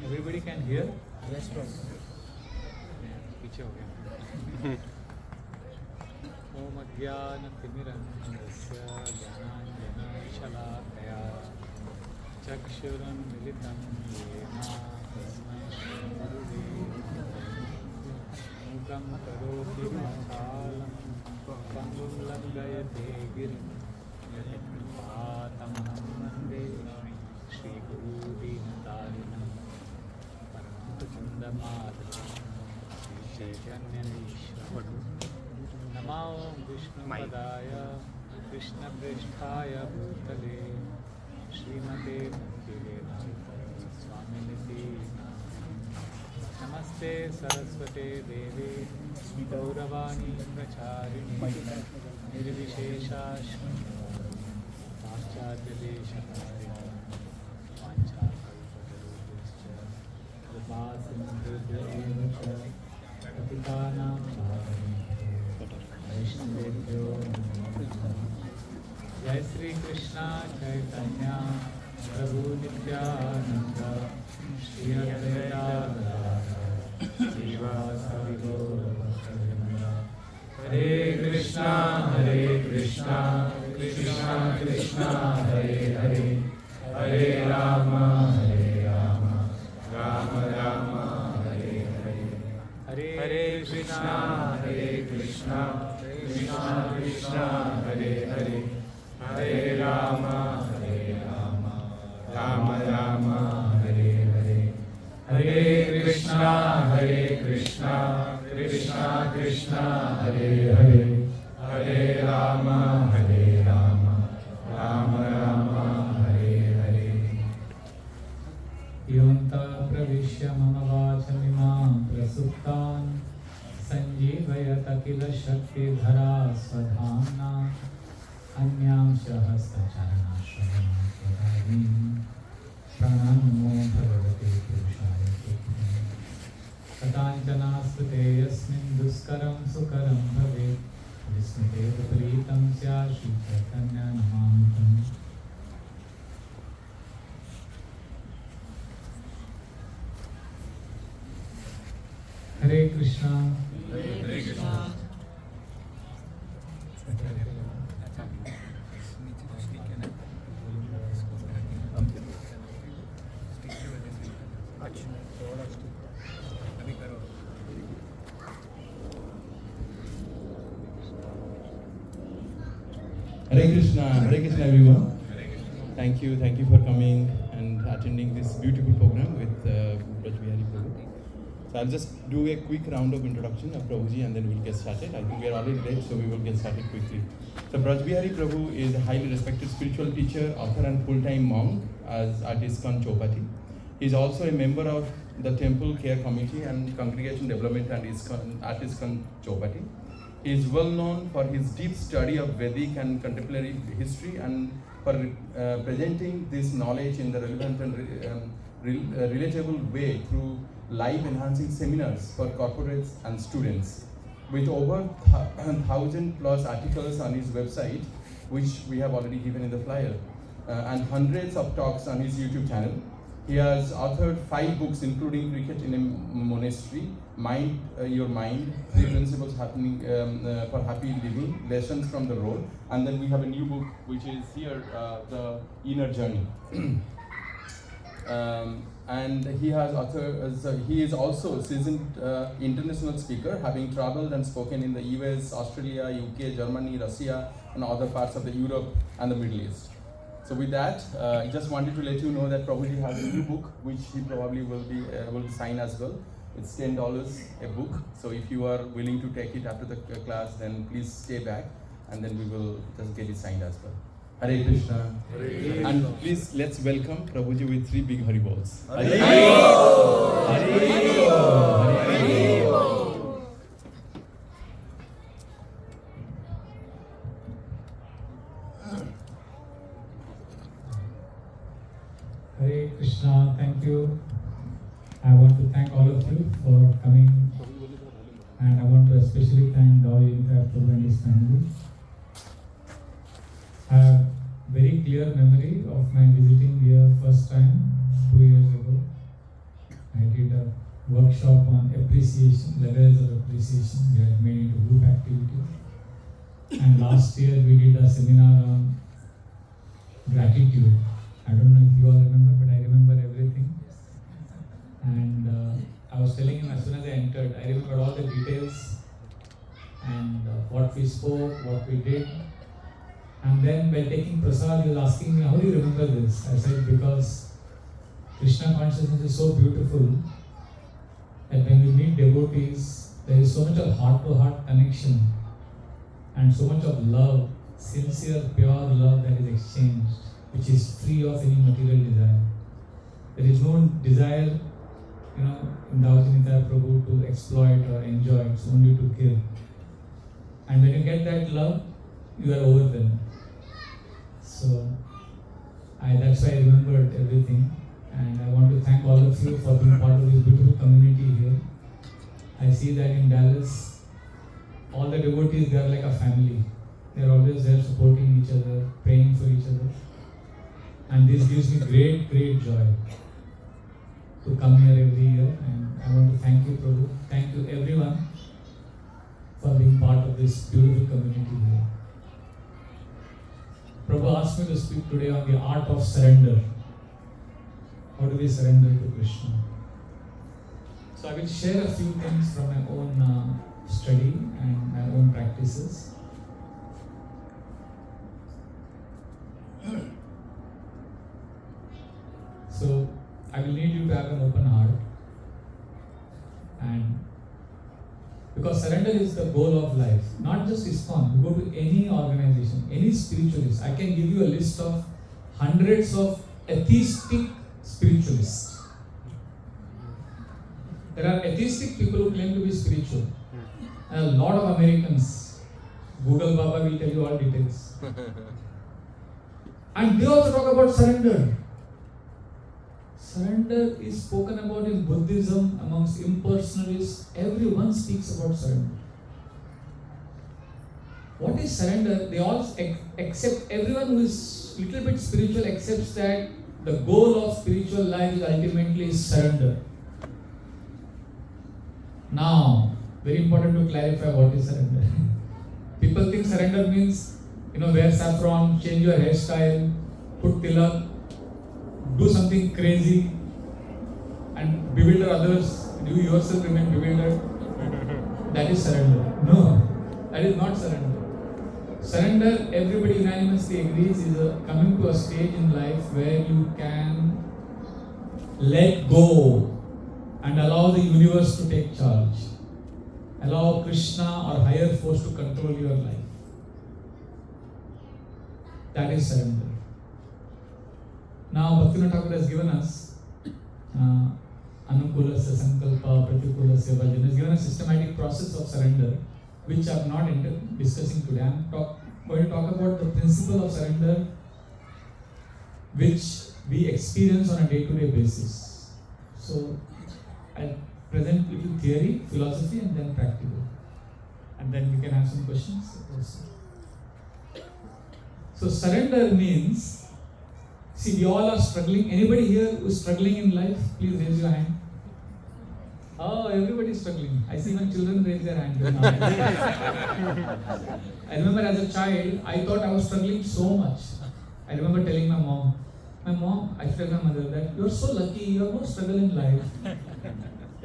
Everybody can hear? Yes, Prabhu. पीछे हो गया ओम अज्ञानतिमिरन्धस्य ज्ञानाञ्जनशलाकया चक्षुरुन्मिलितं येन तस्मै श्रीगुरुवे मूकं करोति वाचालं पङ्गुं लङ्घयते गिरिं यत्कृपातमहं वन्दे श्रीगुरुदीनतारिणं परमानन्दमाधवं श्रीचैतन्येश्वरं नमो विष्णुपदाय कृष्णप्रेष्ठाय भूतले श्रीमते भक्तिवेदान्त स्वामिनिति नमस्ते सरस्वते देवे गौरवाणी प्रचारिणी निर्विशेषा पाश्चात्यदेशकारिणी वाञ्छाकल्पतरुभ्यश्च कृपासिन्धुभ्येव च पतितानां वैष्णवेभ्यो जय श्री कृष्णा चैतन्य प्रभु नित्यानंद श्री अद्वैता श्रीवासादि गौरभक्तवृंद हरे कृष्णा कृष्णा कृष्णा हरे हरे हरे राम राम राम हरे हरे हरे कृष्णा कृष्णा कृष्णा हरे हरे हरे राम राम राम हरे हरे हरे कृष्णा कृष्णा कृष्णा हरे हरे हरे राम राम राम हरे हरे योऽन्तः प्रविश्य मम वाचमिमां प्रसुप्तान् सञ्जीवयत किल शक्तिधरा स्वधाम्ना अन्यांशः हस्तचरणाश्रवणं प्रणमो भगवते पुरुषाय तुभ्यं कथाञ्चनास्कृते यस्मिन् दुष्करं सुकरं भवेत् विस्मृते विपरीतं स्यात् श्रीचैतन्यनमामि तम् हरे Krishna Hare Krishna everyone. Thank you for coming and attending this beautiful program with Bihari Prabhu. So I'll just do a quick round of introduction of Prabhuji and then we'll get started. I think we are already late, so we will get started quickly. So Bihari Prabhu is a highly respected spiritual teacher, author and full-time monk at ISKCON Chopati. He is also a member of the Temple Care Committee and Congregation Development and at ISKCON Chopati. He is well known for his deep study of Vedic and contemporary history and for presenting this knowledge in the relevant and relatable way through live enhancing seminars for corporates and students. With over 1,000 plus articles on his website, which we have already given in the flyer, and hundreds of talks on his YouTube channel. He has authored 5 books including Cricket in a Monastery, Mind Your Mind, 3 Principles Happening for Happy Living, Lessons from the Road, and then we have a new book which is here, The Inner Journey. And he is also a seasoned international speaker, having traveled and spoken in the US, Australia, UK, Germany, Russia, and other parts of the Europe and the Middle East. So with that, I just wanted to let you know that Prabhuji has a new book, which he probably will be able to sign as well. It's $10 a book. So if you are willing to take it after the class, then please stay back, and then we will just get it signed as well. Hare Krishna. Hare Krishna. And please let's welcome Prabhuji with 3 big Hari balls. Hare Krishna. Hare Krishna. Hare Krishna, thank you. I want to thank all of you for coming, and I want to especially thank Doi Prabhu and his family. I have very clear memory of my visiting here first time 2 years ago. workshop on appreciation, levels of appreciation. We had made into group activity. And last year we did a seminar on gratitude. I don't know if you all remember, but I remember everything. And I was telling him as soon as I entered, I remembered all the details and what we spoke, what we did. And then while taking prasad, he was asking me, how do you remember this? I said, because Krishna consciousness is so beautiful that when we meet devotees, there is so much of heart-to-heart connection and so much of love, sincere, pure love that is exchanged, which is free of any material desire. There is no desire, in Daujinita Prabhu to exploit or enjoy, it's only to give. And when you get that love, you are overwhelmed. So, that's why I remembered everything. And I want to thank all of you for being part of this beautiful community here. I see that in Dallas, all the devotees, they are like a family. They are always there supporting each other, praying for each other. And this gives me great, great joy to come here every year. And I want to thank you, Prabhu. Thank you everyone for being part of this beautiful community here. Prabhu asked me to speak today on the art of surrender. How do we surrender to Krishna? So I will share a few things from my own study and my own practices. So I will need you to have an open heart, and because surrender is the goal of life, not just ISKCON. You go to any organization, any spiritualist. I can give you a list of hundreds of atheistic spiritualists. There are atheistic people who claim to be spiritual. And a lot of Americans, Google Baba will tell you all details. And they also talk about surrender. Surrender is spoken about in Buddhism amongst impersonalists. Everyone speaks about surrender. What is surrender? They all accept, everyone who is a little bit spiritual accepts that the goal of spiritual life is ultimately surrender. Now, very important to clarify what is surrender. People think surrender means, wear saffron, change your hairstyle, put tilak, do something crazy and bewilder others, and you yourself remain bewildered. That is surrender. No, that is not surrender. Surrender, everybody unanimously agrees, is coming to a stage in life where you can let go and allow the universe to take charge. Allow Krishna or higher force to control your life. That is surrender. Now, Bhaktivinoda Thakur has given us Anukulasya Sankalpa Pratikulasya Bhajan. He has given a systematic process of surrender, which I am not discussing today. I am going to talk about the principle of surrender, which we experience on a day-to-day basis. So, I'll present little theory, philosophy, and then practical. And then we can have some questions also. So, surrender means, see, we all are struggling. Anybody here who is struggling in life, please raise your hand. Oh, everybody is struggling. I see even children raise their hand. I remember as a child, I thought I was struggling so much. I remember telling my mom, I should tell my mother that you are so lucky, you have no struggle in life.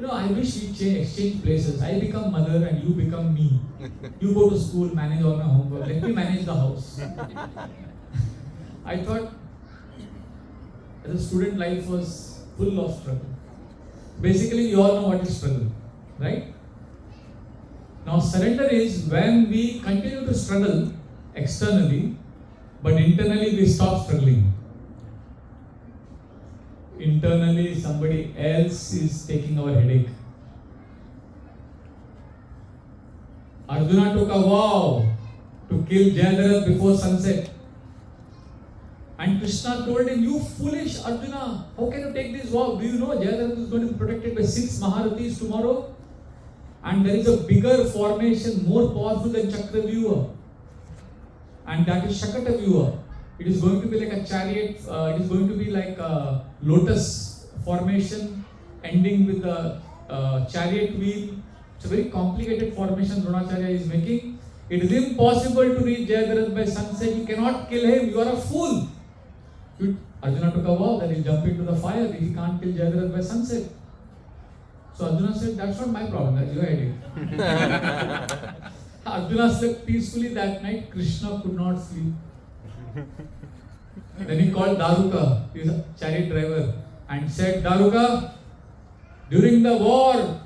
I wish we exchange places. I become mother and you become me. You go to school, manage all my homework. Let me manage the house. I thought as a student, life was full of struggle. Basically, you all know what is struggle, right? Now, surrender is when we continue to struggle externally, but internally we stop struggling. Internally, somebody else is taking our headache. Arjuna took a vow to kill Jayadratha before sunset. And Krishna told him, you foolish Arjuna, how can you take this vow? Do you know Jayadratha is going to be protected by 6 Maharathis tomorrow? And there is a bigger formation, more powerful than Chakravyuha. And that is Shakatavyuha. It is going to be like a chariot, it is going to be like a lotus formation ending with a chariot wheel. It's a very complicated formation Dronacharya is making. It is impossible to reach Jayadratha by sunset. You cannot kill him. You are a fool. Arjuna took a vow that he'll jump into the fire if he can't kill Jayadratha by sunset. So Arjuna said, that's not my problem, that's your idea. Arjuna slept peacefully that night. Krishna could not sleep. Then he called Daruka, he was a chariot driver, and said, Daruka, during the war,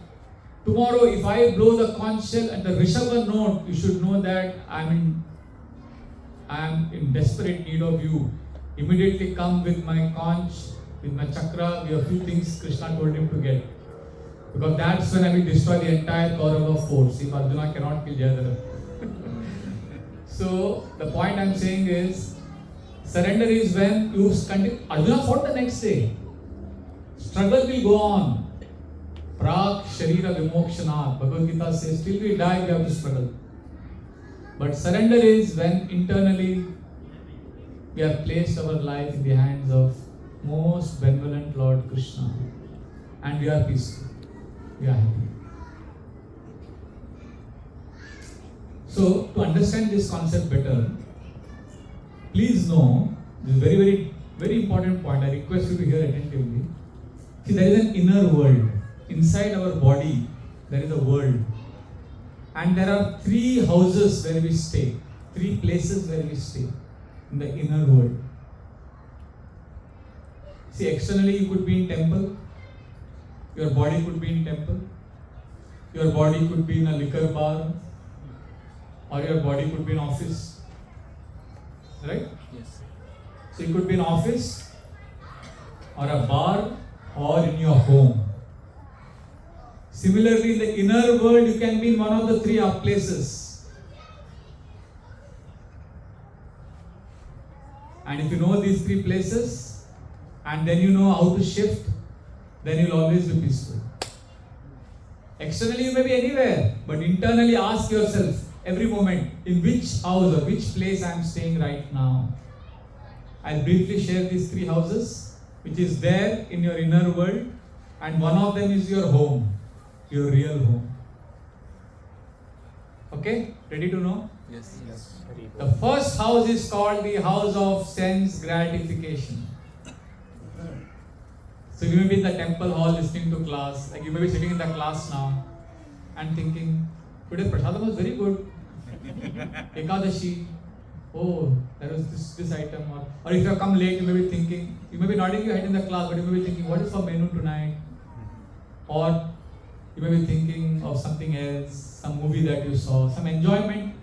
tomorrow if I blow the conch shell and the Rishabha note, you should know that I am in desperate need of you. Immediately come with my conch, with my chakra. We have few things Krishna told him to get. Because that's when I will destroy the entire Kaurava force if Arjuna cannot kill Jayadratha. So the point I am saying is, surrender is when you continue. Arjuna fought the next day. Struggle will go on. Prag Sharira Vimokshanat. Bhagavad Gita says, till we die we have to struggle. But surrender is when internally we have placed our life in the hands of most benevolent Lord Krishna. And we are peaceful. We are happy. So, to understand this concept better, please know, this is very important point. I request you to hear attentively. See, there is an inner world. Inside our body, there is a world. And there are 3 houses where we stay. 3 places where we stay. In the inner world. See, externally you could be in temple. Your body could be in temple. Your body could be in a liquor bar. Or your body could be in office. Right? Yes. So you could be in office, or a bar, or in your home. Similarly, in the inner world, you can be in one of the 3 places. And if you know these 3 places, and then you know how to shift, then you'll always be peaceful. Externally, you may be anywhere, but internally ask yourself every moment, in which house or which place I am staying right now. I'll briefly share these 3 houses, which is there in your inner world, and one of them is your home, your real home. Okay? Ready to know? Yes. Yes. The first house is called the house of sense gratification. So you may be in the temple hall listening to class, like you may be sitting in the class now and thinking, today prasadam was very good. Ekadashi, oh, there was this item. Or if you have come late, you may be thinking, you may be nodding your head in the class, but you may be thinking, what is for menu tonight? Or you may be thinking of something else, some movie that you saw, some enjoyment.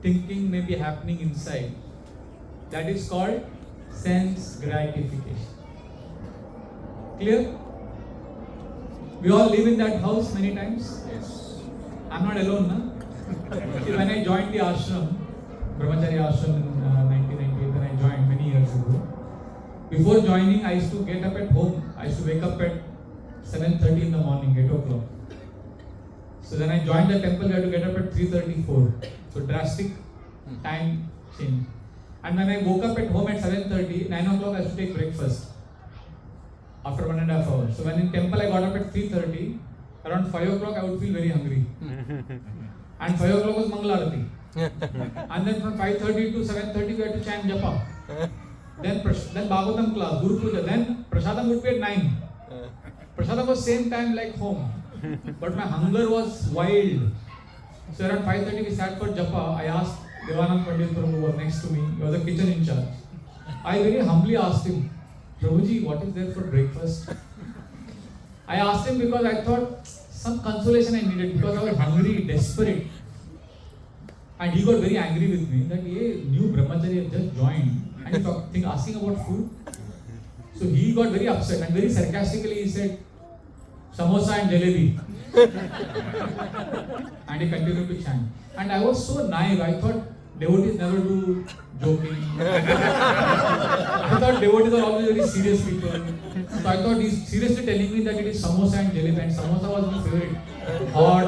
Thinking may be happening inside. That is called sense gratification. Clear? We all live in that house many times. Yes. I'm not alone, na? See, when I joined the ashram, Brahmachari ashram in 1998, when I joined many years ago, before joining, I used to get up at home. I used to wake up at 7:30 in the morning, 8 o'clock. So then I joined the temple, I had to get up at 3:34. So drastic time change. And when I woke up at home at 7:30, 9 o'clock I used to take breakfast. After 1.5 hours. So when in temple I got up at 3:30, around 5 o'clock I would feel very hungry. And 5 o'clock was Mangalarati. And then from 5:30 to 7:30 we had to chant japa. Then Bhagavatam class, Guru Puja. Then Prasadam would be at 9. Prasadam was same time like home. But my hunger was wild. So around 5:30 we sat for japa. I asked Devanand Pandit Prabhu, who was next to me, he was the kitchen in charge. I very humbly asked him, Prabhuji, what is there for breakfast? I asked him because I thought some consolation I needed because I was hungry, desperate. And he got very angry with me that new brahmachari had just joined and he's asking about food. So he got very upset and very sarcastically he said, samosa and jalebi. And he continued to chant. And I was so naive, I thought devotees never do joking. I thought devotees are always very serious people. So I thought he's seriously telling me that it is samosa and jalebi. And samosa was my favorite. Hot.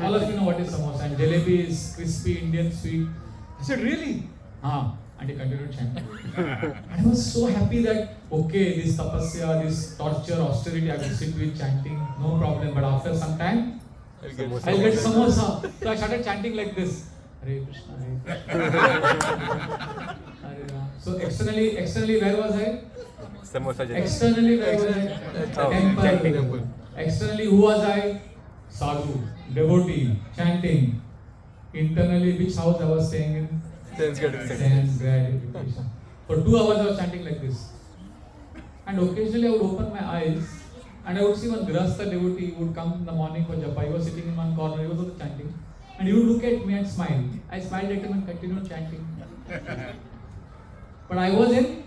All of you know what is samosa. And jalebi is crispy Indian sweet. I said, really? And he continued chanting. And I was so happy that, okay, this tapasya, this torture, austerity, I will sit with chanting, no problem. But after some time, I'll get samosa. So I started chanting like this. Hare Krishna, Hare Krishna. Hare Ram. So externally, where was I? Externally, where was I? Temple. Externally, who was I? Sadhu, devotee, chanting. Internally, which house I was staying in? Sense gratification. For 2 hours I was chanting like this. And occasionally I would open my eyes and I would see one Grihastha devotee who would come in the morning for japa. He was sitting in one corner, he was also chanting. And he would look at me and smile. I smiled at him and continued chanting. But I was in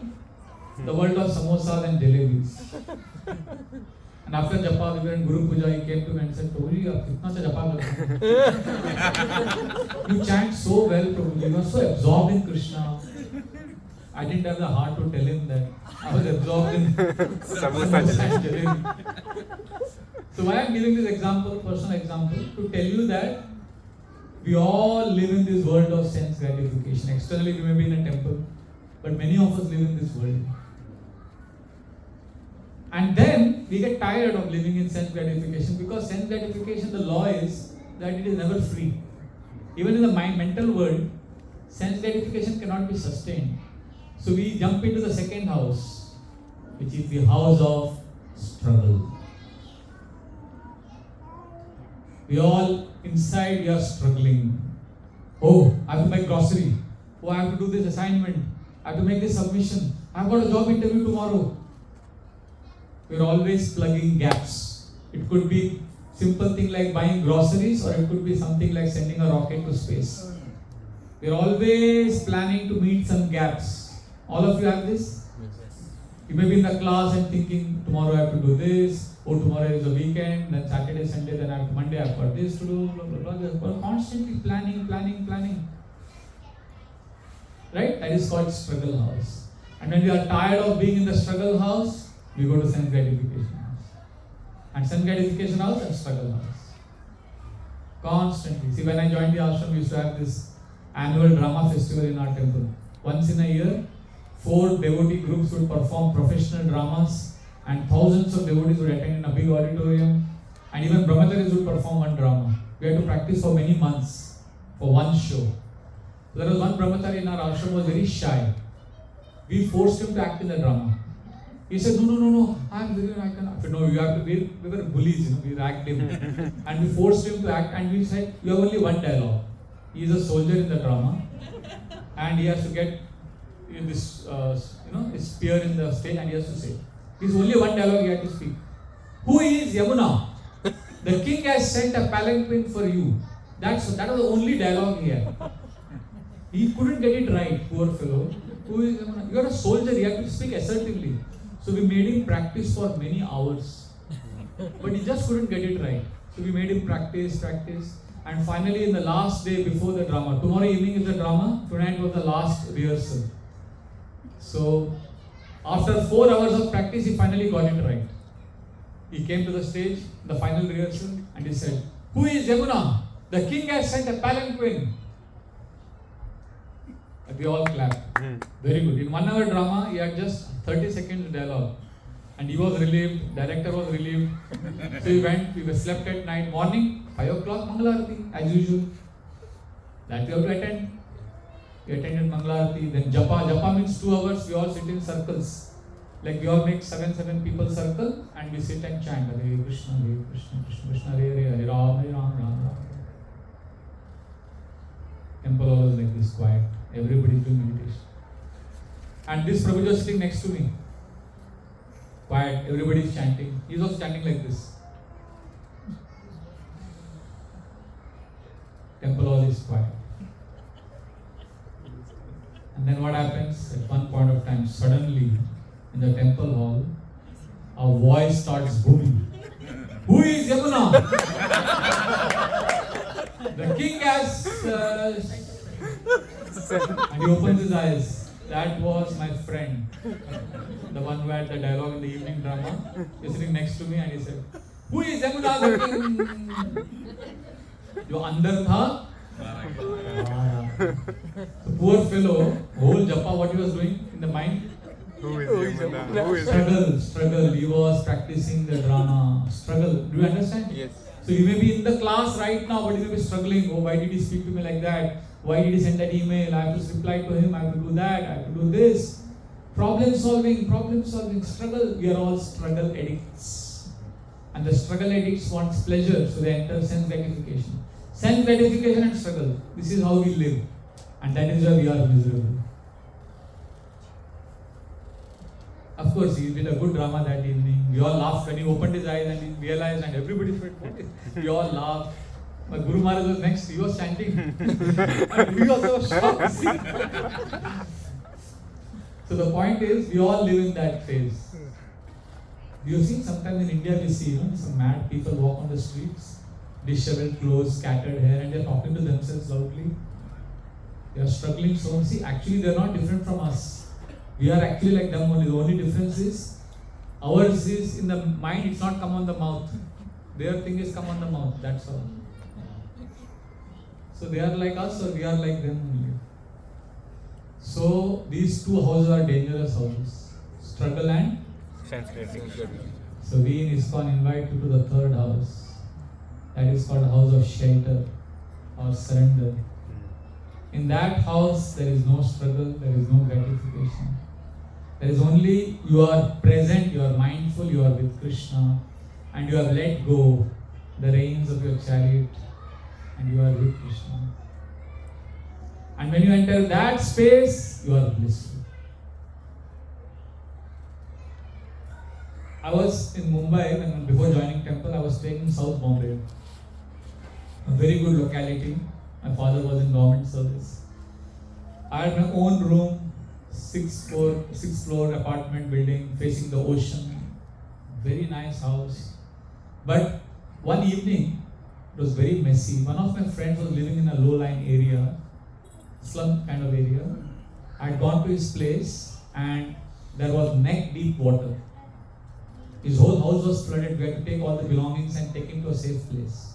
the world of samosas and jalebis. And after japa, we were in Guru Puja, he came to me and said, Prabhuji, you kitna sa japa karte? You chant so well, Prabhuji, you are so absorbed in Krishna. I didn't have the heart to tell him that I was absorbed in samosa and jalebi. So why I am giving this example, personal example, to tell you that we all live in this world of sense gratification. Externally we may be in a temple, but many of us live in this world. And then we get tired of living in sense gratification, because sense gratification, the law is that it is never free. Even in the mental world, sense gratification cannot be sustained. So we jump into the second house, which is the house of struggle. We all inside, we are struggling. Oh, I have to buy grocery. Oh, I have to do this assignment. I have to make this submission. I have got a job interview tomorrow. We are always plugging gaps. It could be simple thing like buying groceries, or it could be something like sending a rocket to space. We are always planning to meet some gaps. All of you have this? You may be in the class and thinking, tomorrow I have to do this, or tomorrow is the weekend, then Saturday, Sunday, then after Monday I've got this to do, blah, blah, blah. We're constantly planning. Right? That is called struggle house. And when we are tired of being in the struggle house, we go to sense gratification house. And sense gratification house and struggle house. Constantly. See, when I joined the ashram, we used to have this annual drama festival in our temple. Once in a year, 4 devotee groups would perform professional dramas, and thousands of devotees would attend in a big auditorium, and even brahmacharis would perform one drama. We had to practice for many months for one show. So there was one brahmachari in our ashram who was very shy. We forced him to act in the drama. He said, no, I cannot. No, you have to. We were bullies, we ragged him. And we forced him to act, and we said, you have only one dialogue. He is a soldier in the drama, and he has to get this, his spear in the stage, and he has to say, there's only one dialogue he had to speak. Who is Yamuna? The king has sent a palanquin for you. That was the only dialogue he had. He couldn't get it right, poor fellow. Who is Yamuna? You are a soldier, you have to speak assertively. So we made him practice for many hours. But he just couldn't get it right. So we made him practice. And finally, in the last day before the drama, tomorrow evening is the drama, tonight was the last rehearsal. So after 4 hours of practice, he finally got it right. He came to the stage, the final rehearsal, and he said, who is Yamuna? The king has sent a palanquin. And we all clapped. Very good. In 1 hour drama, he had just 30 seconds dialogue. And he was relieved, director was relieved. So we went, we slept at night. Morning, 5 o'clock, Mangalarati, as usual. That we have to attend. We attended Mangalarati, then Japa. Japa means 2 hours, we all sit in circles. Like we all make 7 people circle, and we sit and chant, Hare Krishna, Krishna Krishna, Hare Hare, Hare Ram, Ram. Temple all was like this, quiet. Everybody doing meditation. And this Prabhuji was sitting next to me. Quiet, everybody is chanting. He was chanting like this. Temple all is quiet. And then what happens? At one point of time, suddenly, in the temple hall, a voice starts booming. Who is Yamuna? The king has... and he opens his eyes. That was my friend. The one who had the dialogue in the evening drama. He's sitting next to me and he said, who is Yamuna the king? जो अंदर था The poor fellow, whole japa, what he was doing in the mind? Who is Yamuna? Who is Struggle. He was practicing the drama. Struggle. Do you understand? Yes. So you may be in the class right now, but you may be struggling. Oh, why did he speak to me like that? Why did he send that email? I have to reply to him. I have to do that. I have to do this. Problem solving, struggle. We are all struggle addicts. And the struggle addicts want pleasure, so they enter sense gratification. Sense gratification and struggle. This is how we live. And that is why we are miserable. Of course, he did a good drama that evening. We all laughed when he opened his eyes and he realized, and everybody said, what is? We all laughed. My Guru Maharaj was next, he was chanting. And we also were shocked. So the point is, we all live in that phase. You see, sometimes in India we see, some mad people walk on the streets, disheveled clothes, scattered hair, and they're talking to themselves loudly. They are struggling so. See, actually they are not different from us. We are actually like them only. The only difference is, ours is in the mind, it's not come on the mouth. Their thing is come on the mouth, that's all. So they are like us or we are like them only. So these two houses are dangerous houses. Struggle and sense gratification? so we in ISKCON invite you to the third house. That is called house of shelter or surrender. In that house there is no struggle, there is no gratification. There is only you are present, you are mindful, you are with Krishna, and you have let go the reins of your chariot and you are with Krishna. And when you enter that space, you are blissful. I was in Mumbai when before joining temple, I was staying in South Bombay. A very good locality. My father was in government service. I had my own room, sixth floor apartment building facing the ocean. Very nice house. But one evening, it was very messy. One of my friends was living in a low-lying area, slum kind of area. I had gone to his place and there was neck-deep water. His whole house was flooded. We had to take all the belongings and take him to a safe place.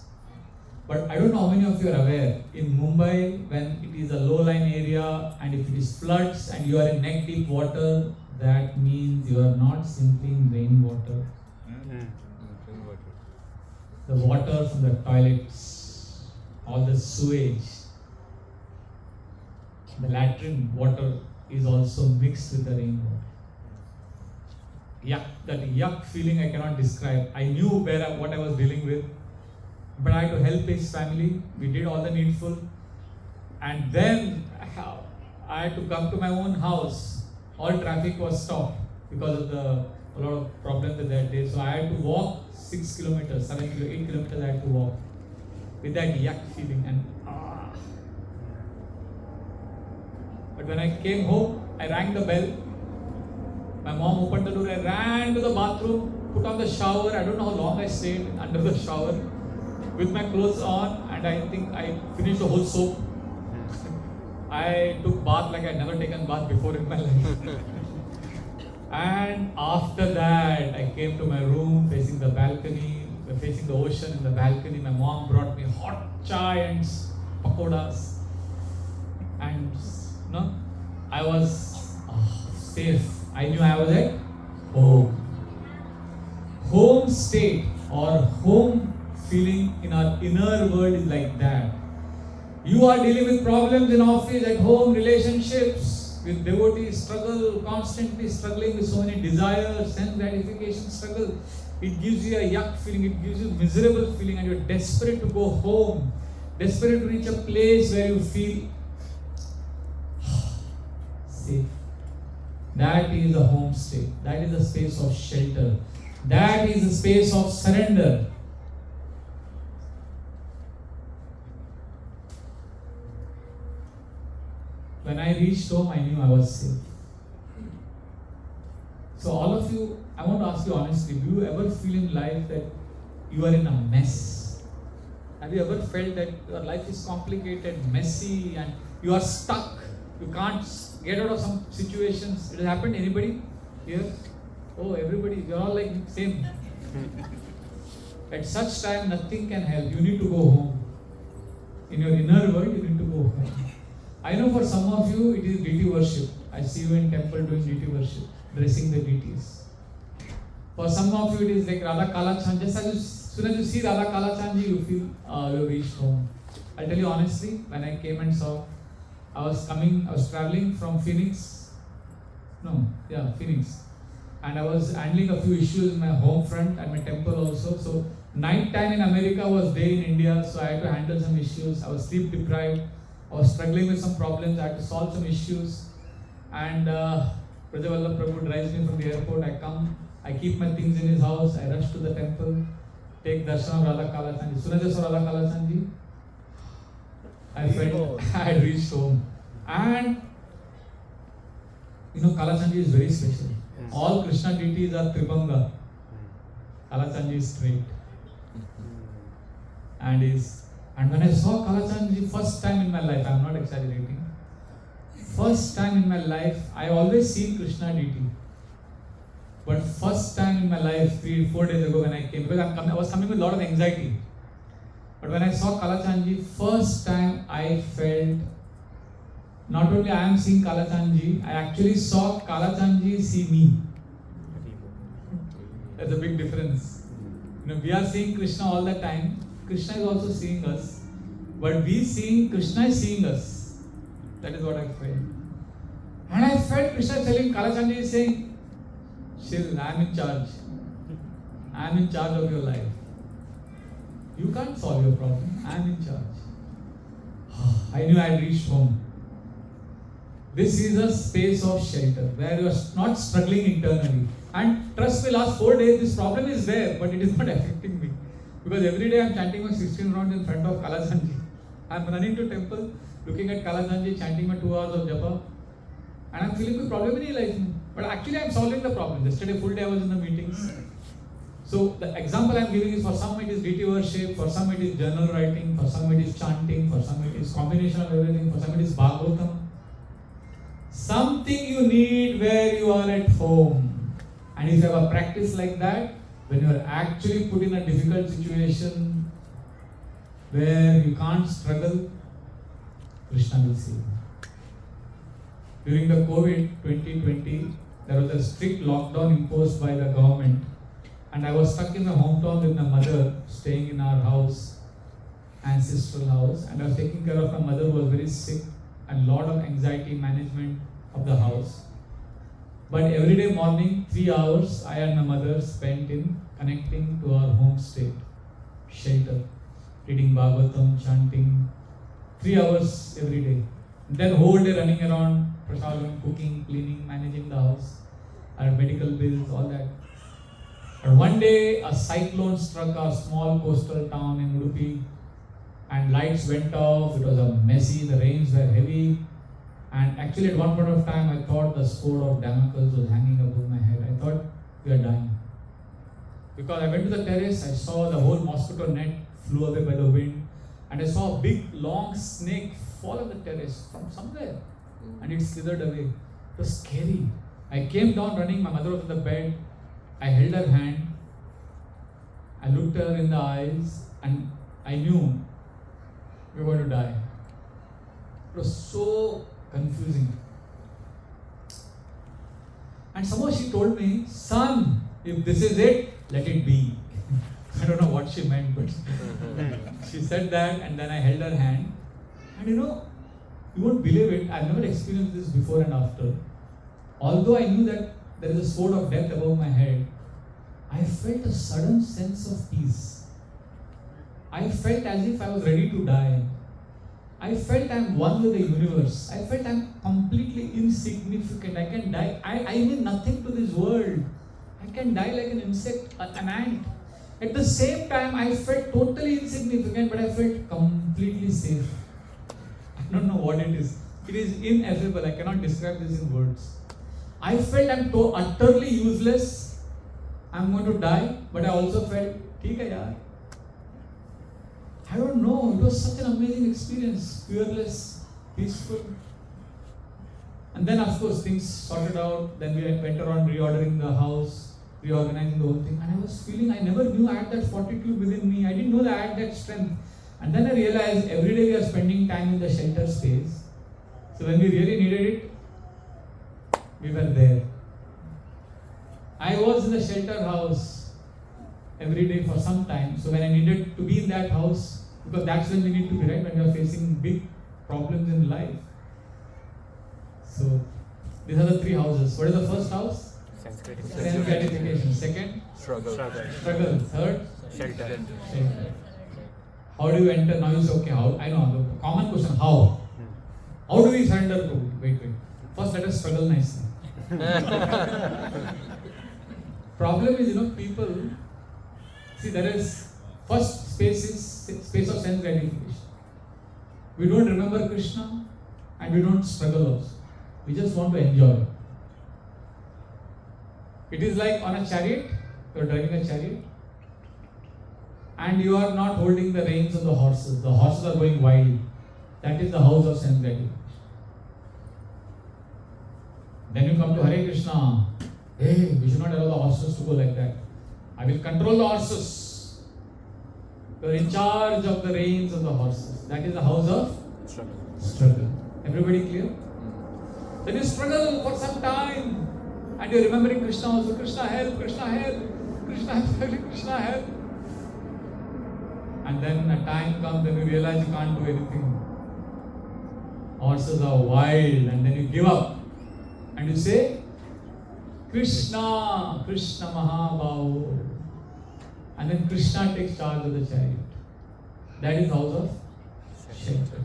But I don't know how many of you are aware, in Mumbai, when it is a low-lying area and if it is floods and you are in neck-deep water, that means you are not simply in rainwater. The water from the toilets, all the sewage, the latrine water is also mixed with the rainwater. Yuck, that yuck feeling I cannot describe. I knew what I was dealing with. But I had to help his family. We did all the needful. And then I had to come to my own house. All traffic was stopped because of a lot of problems that day. So I had to walk 6 kilometers, 8 kilometers I had to walk with that yuck feeling. But when I came home, I rang the bell. My mom opened the door. I ran to the bathroom, put on the shower. I don't know how long I stayed under the shower with my clothes on, and I think I finished the whole soap. I took bath like I had never taken bath before in my life. And after that, I came to my room facing the balcony, facing the ocean in the balcony. My mom brought me hot chai and pakoras. And I was safe. I knew I was at home. Home state or home feeling in our inner world is like that. You are dealing with problems in office, at home, relationships, with devotees, struggle, constantly struggling with so many desires, sense gratification, struggle. It gives you a yuck feeling, it gives you a miserable feeling, and you're desperate to go home, desperate to reach a place where you feel safe. That is a home state. That is a space of shelter. That is a space of surrender. When I reached home, I knew I was safe. So all of you, I want to ask you honestly, do you ever feel in life that you are in a mess? Have you ever felt that your life is complicated, messy, and you are stuck? You can't get out of some situations. It has happened to anybody here? Oh, everybody, you're all like same. At such time, nothing can help. You need to go home. in your inner world, you need to go home. I know for some of you, it is deity worship. I see you in temple doing deity worship, dressing the deities. For some of you, it is like Radha Kala Chand. Just as soon as you see Radha Kala Chandji, you feel you reached home. I'll tell you honestly, when I came and saw, I was traveling from Phoenix. And I was handling a few issues in my home front and my temple also. So night time in America was day in India, so I had to handle some issues. I was sleep deprived. I was struggling with some problems. I had to solve some issues. And Vraja Prabhu drives me from the airport. I come, I keep my things in his house. I rush to the temple, take darshan of Radha Kala Chandji. As soon as I saw Radha Kala Chandji, I felt I had reached home. And Kala Chandji is very special. All Krishna deities are Tribhanga. Kala Chandji is straight. And when I saw Kala Chandji first time in my life, I am not exaggerating. First time in my life, I always seen Krishna deity. But first time in my life, 3-4 days ago when I came, because I was coming with a lot of anxiety. But when I saw Kala Chandji, first time I felt, not only I am seeing Kala Chandji, I actually saw Kala Chandji see me. That's a big difference. We are seeing Krishna all the time. Krishna is also seeing us. But Krishna is seeing us. That is what I felt. And I felt Krishna telling, Kala Chandji is saying, chill, I am in charge. I am in charge of your life. You can't solve your problem. I am in charge. I knew I had reached home. This is a space of shelter where you are not struggling internally. And trust me, last 4 days this problem is there, but it is not affecting me. Because every day I am chanting my 16 rounds in front of Kala Chandji. I am running to temple, looking at Kala Chandji, chanting my 2 hours of japa. And I am feeling the problem in life. But actually I am solving the problem. Yesterday full day I was in the meetings. So the example I am giving is, for some it is deity worship, for some it is journal writing, for some it is chanting, for some it is combination of everything, for some it is Bhagavatam. Something you need where you are at home. And if you have a practice like that, when you are actually put in a difficult situation where you can't struggle, Krishna will save you. During the COVID 2020, there was a strict lockdown imposed by the government. And I was stuck in my hometown with my mother, staying in our house, ancestral house. And I was taking care of my mother who was very sick, and lot of anxiety management of the house. But every day morning, 3 hours, I and my mother spent in connecting to our home state, shelter, reading Bhagavatam, chanting, 3 hours every day. Then whole day running around, prasadam, cooking, cleaning, managing the house, our medical bills, all that. But one day, a cyclone struck our small coastal town in Udupi, and lights went off. It was a messy, the rains were heavy. And actually at one point of time, I thought the sword of Damocles was hanging above my head. I thought we are dying. Because I went to the terrace, I saw the whole mosquito net flew away by the wind. And I saw a big long snake fall on the terrace from somewhere. And it slithered away. It was scary. I came down running, my mother was in the bed. I held her hand. I looked her in the eyes and I knew we were going to die. It was so confusing. And somehow she told me, son, if this is it, let it be. I don't know what she meant, but she said that, and then I held her hand. And you won't believe it, I've never experienced this before and after. Although I knew that there is a sword of death above my head, I felt a sudden sense of peace. I felt as if I was ready to die. I felt I'm one with the universe. I felt I'm completely insignificant. I can die. I mean nothing to this world. I can die like an insect, an ant. At the same time, I felt totally insignificant, but I felt completely safe. I don't know what it is. It is ineffable. I cannot describe this in words. I felt I'm utterly useless. I'm going to die, but I also felt, theek hai yaar. I don't know, it was such an amazing experience, fearless, peaceful. And then of course things sorted out, then we went around reordering the house, reorganizing the whole thing. And I was feeling, I never knew I had that fortitude within me. I didn't know that I had that strength. And then I realized every day we are spending time in the shelter space. So when we really needed it, we were there. I was in the shelter house every day for some time. So when I needed to be in that house, because that's when we need to be, right? When we are facing big problems in life. So these are the three houses. What is the first house? Sense gratification. Second? Struggle. Struggle. Third? Shelter. Shelter. How do you enter? Now you say, okay, how? I know, the common question, how? How do we surrender to? Wait. First let us struggle nicely. Problem is, people, see, there is, first space is space of sense gratification. We don't remember Krishna and we don't struggle also. We just want to enjoy. It is like on a chariot, you are driving a chariot and you are not holding the reins of the horses. The horses are going wild. That is the house of sense gratification. Then you come to Hare Krishna. Hey, we should not allow the horses to go like that. I will control the horses. You are in charge of the reins of the horses. That is the house of struggle. Everybody clear? Then you struggle for some time and you are remembering Krishna also. Krishna help, Krishna help, Krishna help, Krishna help. And then a time comes when you realize you can't do anything. Horses are wild and then you give up. And you say, Krishna, Krishna Mahabhavo. And then Krishna takes charge of the chariot. That is house of shelter.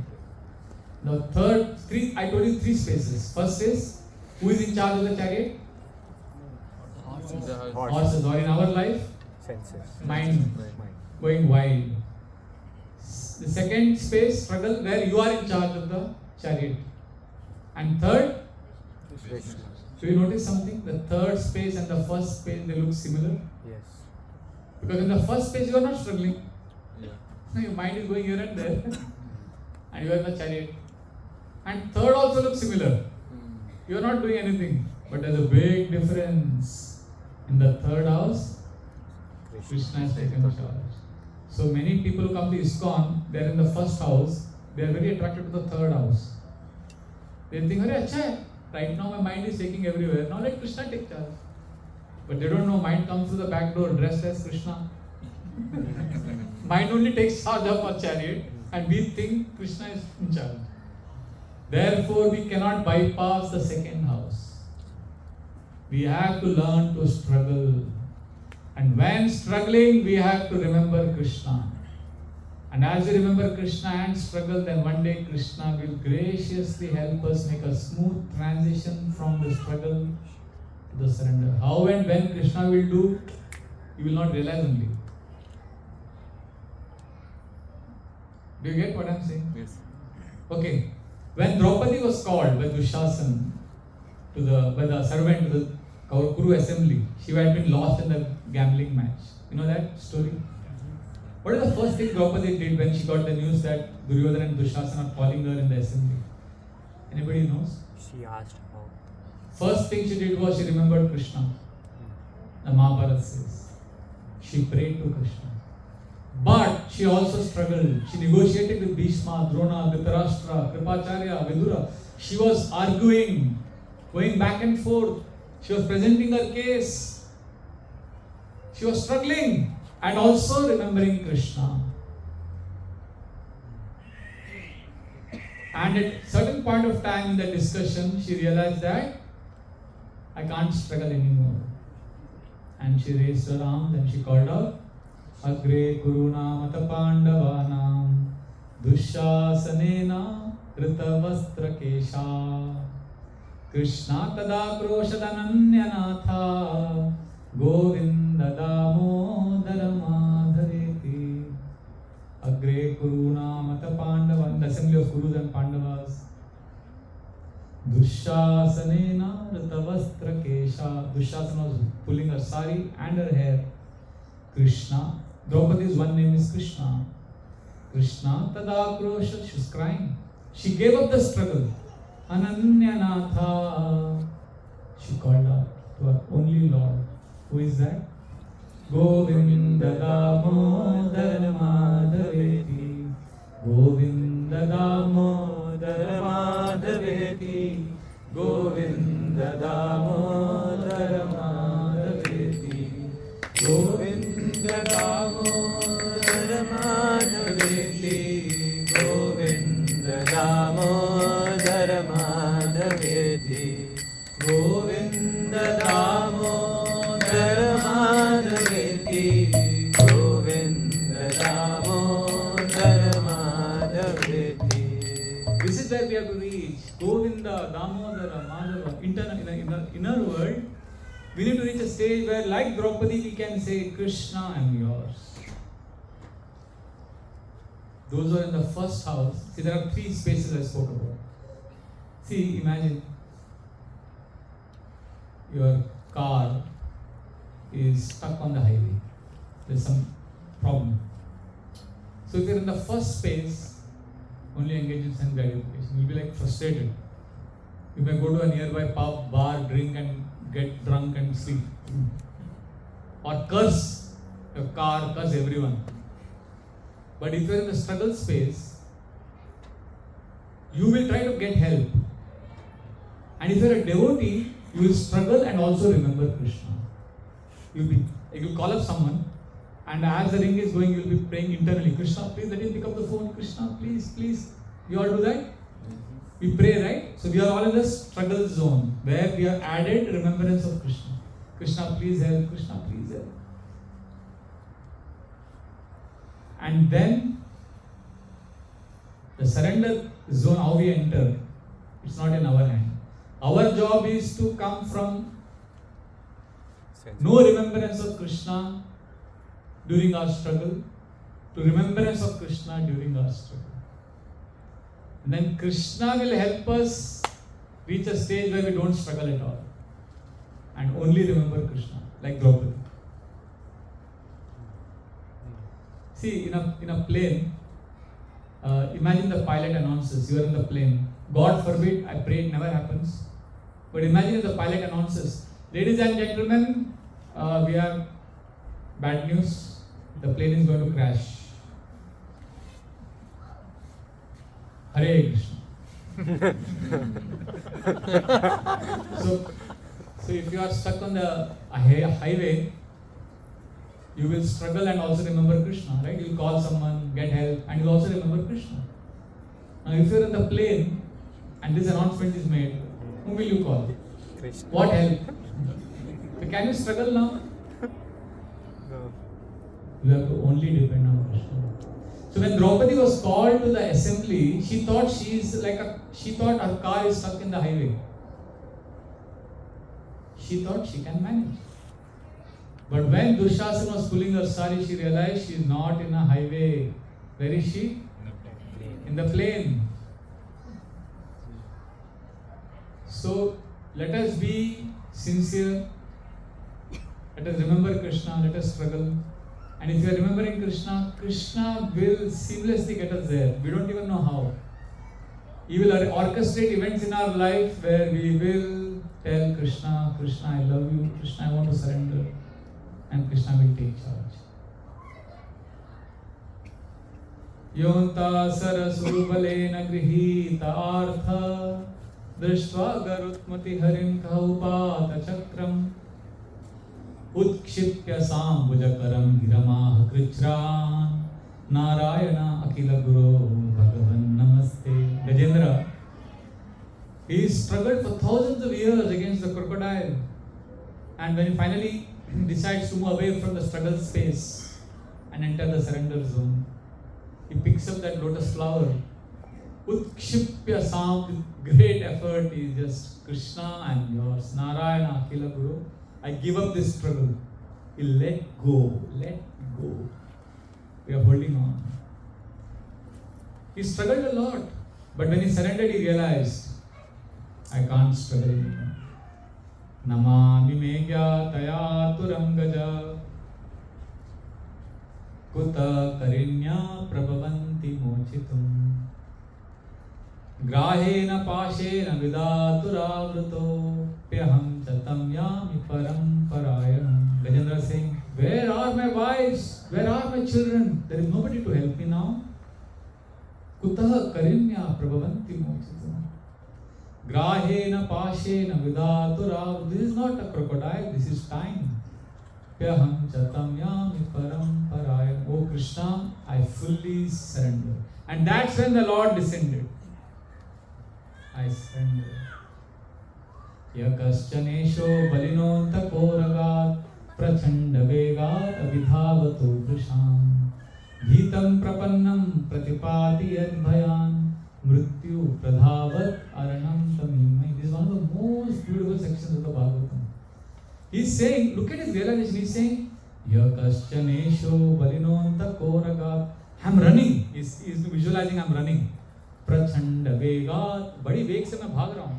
Now I told you three spaces. First is, who is in charge of the chariot? Horses. Or in our life? Senses. Mind. Going wild. The second space, struggle, where you are in charge of the chariot. And third, so you notice something? The third space and the first space, they look similar. Yes. Because in the first space you are not struggling. Yeah. Your mind is going here and there. And you are in the chariot. And third also looks similar. You are not doing anything. But there's a big difference. In the third house, Krishna has taken charge. So many people who come to ISKCON, they are in the first house. They are very attracted to the third house. They think, "Arey, acha hai. Right now my mind is taking everywhere. Now let Krishna take charge." But they don't know mind comes through the back door dressed as Krishna. Mind only takes charge of our chariot and we think Krishna is in charge. Therefore we cannot bypass the second house. We have to learn to struggle. And when struggling, we have to remember Krishna. And as we remember Krishna and struggle, then one day Krishna will graciously help us make a smooth transition from the struggle to the surrender. How and when Krishna will do, you will not realize only. Do you get what I am saying? Yes. Okay. When Draupadi was called by Dushasana by the servant to the Kuru assembly, she had been lost in the gambling match. You know that story? What is the first thing Draupadi did when she got the news that Duryodhana and Dushasana are calling her in the assembly? Anybody knows? She asked how. First thing she did was she remembered Krishna. The Mahabharata says. She prayed to Krishna. But she also struggled. She negotiated with Bhishma, Drona, Dhritarashtra, Kripacharya, Vidura. She was arguing, going back and forth. She was presenting her case. She was struggling and also remembering Krishna. And at a certain point of time in the discussion, she realized that I can't struggle anymore. And she raised her arms and she called out, Agre Kuruna Mata Pandavanam Dushasanena Kritavastra Kesha Krishna Tada Kroshadananyanatha Govinda Damodara Madhaveti Agre Kuruna Mata Pandavan, the assembly of Kurus and Pandavas. Dushasanena Kritavastra Kesha. Dushasana was pulling her sari and her hair. Krishna. Draupadi's one name is Krishna. Krishna Tada Krosha. She was crying. She gave up the struggle. Ananyanatha. She called out to her only Lord. Who is that? Govinda Damodara Madhaveti. Damodar Madhaveti, Govinda Damodar Madhaveti, Govinda Damodar Madhaveti, Govinda Damodar Madhaveti. This is where we have to reach. Govinda, Damodara, Madhava. In the inner world, we need to reach a stage where, like Draupadi, we can say, Krishna, I am yours. Those who are in the first house, see, there are 3 spaces I spoke about. See, imagine your car is stuck on the highway. There's some problem. So if you're in the first space, only engage in self-gratification, you'll be like frustrated. You may go to a nearby pub, bar, drink and get drunk and sleep. Or curse your car, curse everyone. But if you're in the struggle space, you will try to get help. And if you're a devotee, you will struggle and also remember Krishna. You'll call up someone, and as the ring is going, you'll be praying internally, Krishna, please let him pick up the phone. Krishna, please, please. You all do that? We pray, right? So we are all in the struggle zone where we have added remembrance of Krishna. Krishna, please help. Krishna, please help. And then the surrender zone, how we enter, it's not in our hand. Our job is to come from no remembrance of Krishna during our struggle to remembrance of Krishna during our struggle. And then Krishna will help us reach a stage where we don't struggle at all and only remember Krishna, like Draupadi. See, in a plane, imagine the pilot announces, you are in the plane. God forbid, I pray it never happens. But imagine if the pilot announces, ladies and gentlemen, we have bad news. The plane is going to crash. Hare Krishna. So if you are stuck on the highway, you will struggle and also remember Krishna, right? You will call someone, get help, and you will also remember Krishna. Now, if you are in the plane and this announcement is made, whom will you call? Krishna. What help? So can you struggle now? No. You have to only depend on Krishna. So when Draupadi was called to the assembly, she thought her car is stuck in the highway. She thought she can manage. But when Dushasana was pulling her sari, she realized she is not in a highway. Where is she? In the plane. So let us be sincere. Let us remember Krishna. Let us struggle. And if you are remembering Krishna, Krishna will seamlessly get us there. We don't even know how. He will orchestrate events in our life where we will tell Krishna, Krishna, I love you. Krishna, I want to surrender. And Krishna will take charge. Yonta sarasubhalena grihita artha drishtva garutmati harim kahupata chakram Utkshipya sambhujakaram giramah krichran Narayana akila guru bhagavan namaste. Gajendra, he struggled for thousands of years against the crocodile, and when he finally decides to move away from the struggle space and enter the surrender zone, he picks up that lotus flower. Utkshipya sam, with great effort, he is just, Krishna, I am yours. Narayana akila guru, I give up this struggle. He let go. We are holding on. He struggled a lot, but when he surrendered, he realized, I can't struggle anymore. Namami megya taya turangaja kuta karinya prabhavanti mochitum grahena pashena vidaturavruto pyaham chatam yami paramparayam. Gajendra saying, where are my wives? Where are my children? There is nobody to help me now. Kutah karinya prabhavanti mochitam grahena pashena vidaturavruto. This is not a crocodile, this is time. Pyaham chatam yami paramparaya. Oh Krishna, I fully surrender. And that's when the Lord descended. I surrender. Yakaschanesho balinonta koragat prachanda vegat abhidhavato vrisham bhitam prapannam pratipati yadbhayan mrityu pradhavat aranam tamimai. This is one of the most beautiful sections of the Bhagavatam. He's saying, look at his realization, he's saying, Yakaschanesho balinonta koragat. I'm running. He's visualizing I'm running. Prachanda vegat. Badi veg se main bhag raha hu.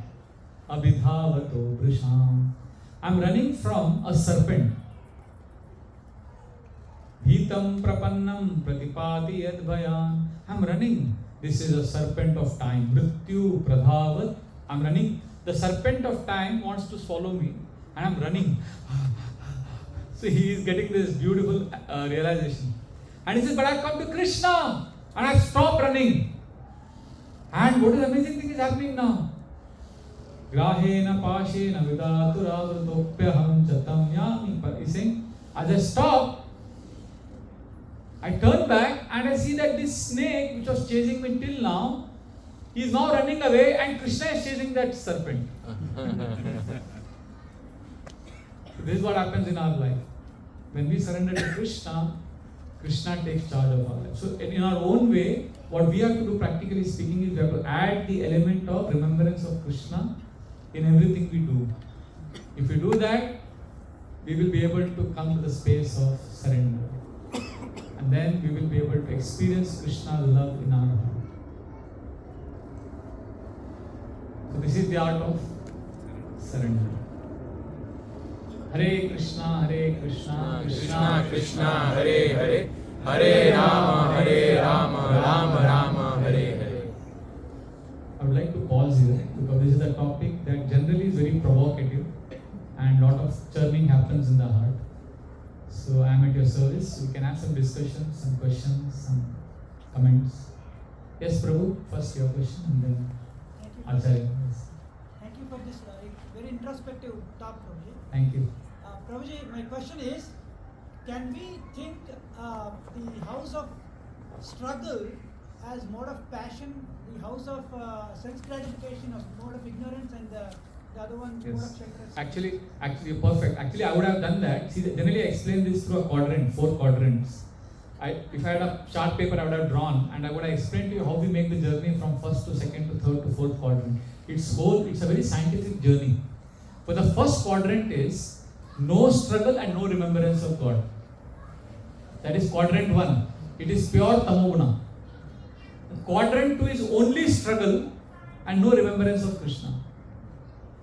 Abhidhavato vrisham. I'm running from a serpent. Bhitam prapannam pratipati yadbhayan. I'm running. This is a serpent of time. Mrityu pradhavat. I'm running. The serpent of time wants to swallow me. And I'm running. So he is getting this beautiful realization. And he says, but I've come to Krishna. And I've stopped running. And what is amazing thing is happening now? Grahena pashena vidaturavaritopyaham chatam yami. He's saying, as I stop, I turn back and I see that this snake which was chasing me till now, he is now running away and Krishna is chasing that serpent. So this is what happens in our life. When we surrender to Krishna, Krishna takes charge of our life. So in our own way, what we have to do practically speaking is we have to add the element of remembrance of Krishna in everything we do. If we do that, we will be able to come to the space of surrender. And then we will be able to experience Krishna's love in our heart. So this is the art of surrender. Hare Krishna, Krishna Krishna, Hare Hare, Hare Rama, Rama Rama, Hare Hare. I would like to pause here because this is a topic that generally is very provocative and a lot of churning happens in the heart. So I am at your service. We can have some discussions, some questions, some comments. Yes, Prabhu, first your question and then Acharya. Yes. Thank you for this very introspective talk, Prabhuji. Thank you. Prabhuji, my question is, can we think the house of struggle as mode of passion, the house of sense gratification as mode of ignorance, and the other one mode of shelter? Actually, perfect. Actually, I would have done that. See, generally I explain this through a quadrant, 4 quadrants. If I had a chart paper, I would have drawn and I would have explained to you how we make the journey from first to second to third to fourth quadrant. It's a very scientific journey. But the first quadrant is no struggle and no remembrance of God. That is quadrant 1. It is pure tamoguna. Quadrant 2 is only struggle and no remembrance of Krishna.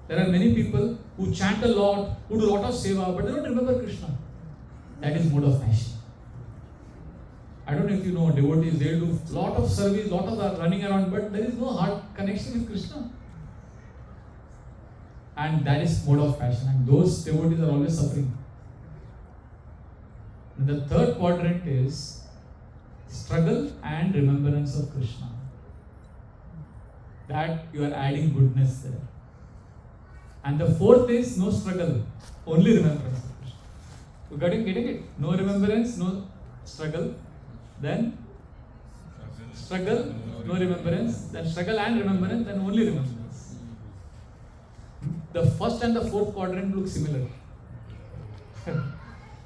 There are many people who chant a lot, who do a lot of seva, but they don't remember Krishna. That is mode of passion. I don't know if you know devotees, they do a lot of service, lot of running around, but there is no heart connection with Krishna. And that is mode of passion, and those devotees are always suffering. And the third quadrant is struggle and remembrance of Krishna. That you are adding goodness there. And the fourth is no struggle, only remembrance of Krishna. You getting it? No remembrance, no struggle. Then struggle, no remembrance. Then struggle and remembrance, then only remembrance. The first and the fourth quadrant look similar.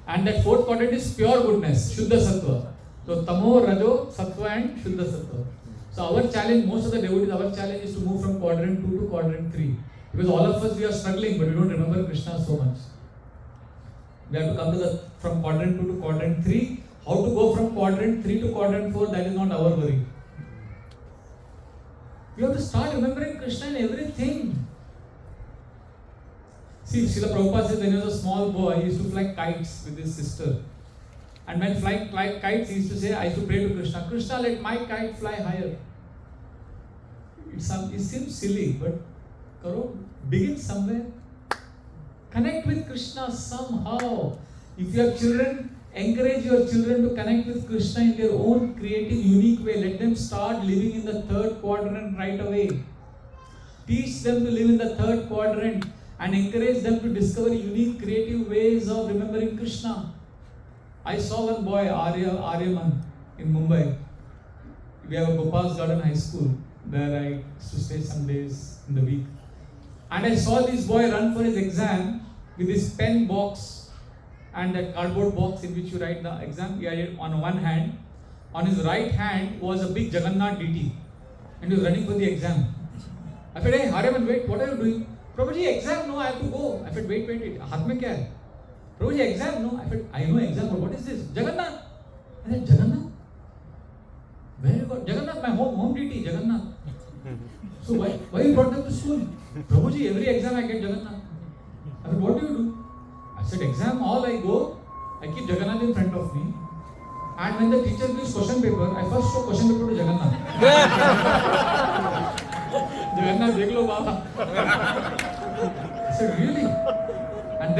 And that fourth quadrant is pure goodness, Shuddha Sattva. So Tamo, Rajo, Sattva and Shuddha Sattva. So our challenge, most of the devotees, our challenge is to move from quadrant 2 to quadrant 3. Because all of us, we are struggling, but we don't remember Krishna so much. We have to come from quadrant 2 to quadrant 3. How to go from quadrant 3 to quadrant 4, that is not our worry. You have to start remembering Krishna in everything. See, Srila Prabhupada says when he was a small boy, he used to fly kites with his sister. And when flying kites, he used to say, I used to pray to Krishna, Krishna, let my kite fly higher. It seems silly, but begin somewhere. Connect with Krishna somehow. If you have children, encourage your children to connect with Krishna in their own creative, unique way. Let them start living in the third quadrant right away. Teach them to live in the third quadrant. and encourage them to discover unique creative ways of remembering Krishna. I saw one boy, Aryaman, in Mumbai. We have a Gopal's Garden High School. There I used to stay some days in the week. And I saw this boy run for his exam with his pen box and that cardboard box in which you write the exam. He had it on one hand. On his right hand was a big Jagannath DT. And he was running for the exam. I said, hey, Aryaman, wait, what are you doing? Prabhuji, exam, no, I have to go. I said, wait, haath mein kya hai? Prabhuji, exam, no. I said, I know exam, but what is this? Jagannath. I said, Jagannath? Where you got? Jagannath, my home DT, Jagannath. So why you brought them to school? Prabhuji, every exam I get Jagannath. I said, what do you do? I said, exam, all I go, I keep Jagannath in front of me. And when the teacher gives question paper, I first show question paper to Jagannath. Jagannath, dekh lo baba. I said, really? And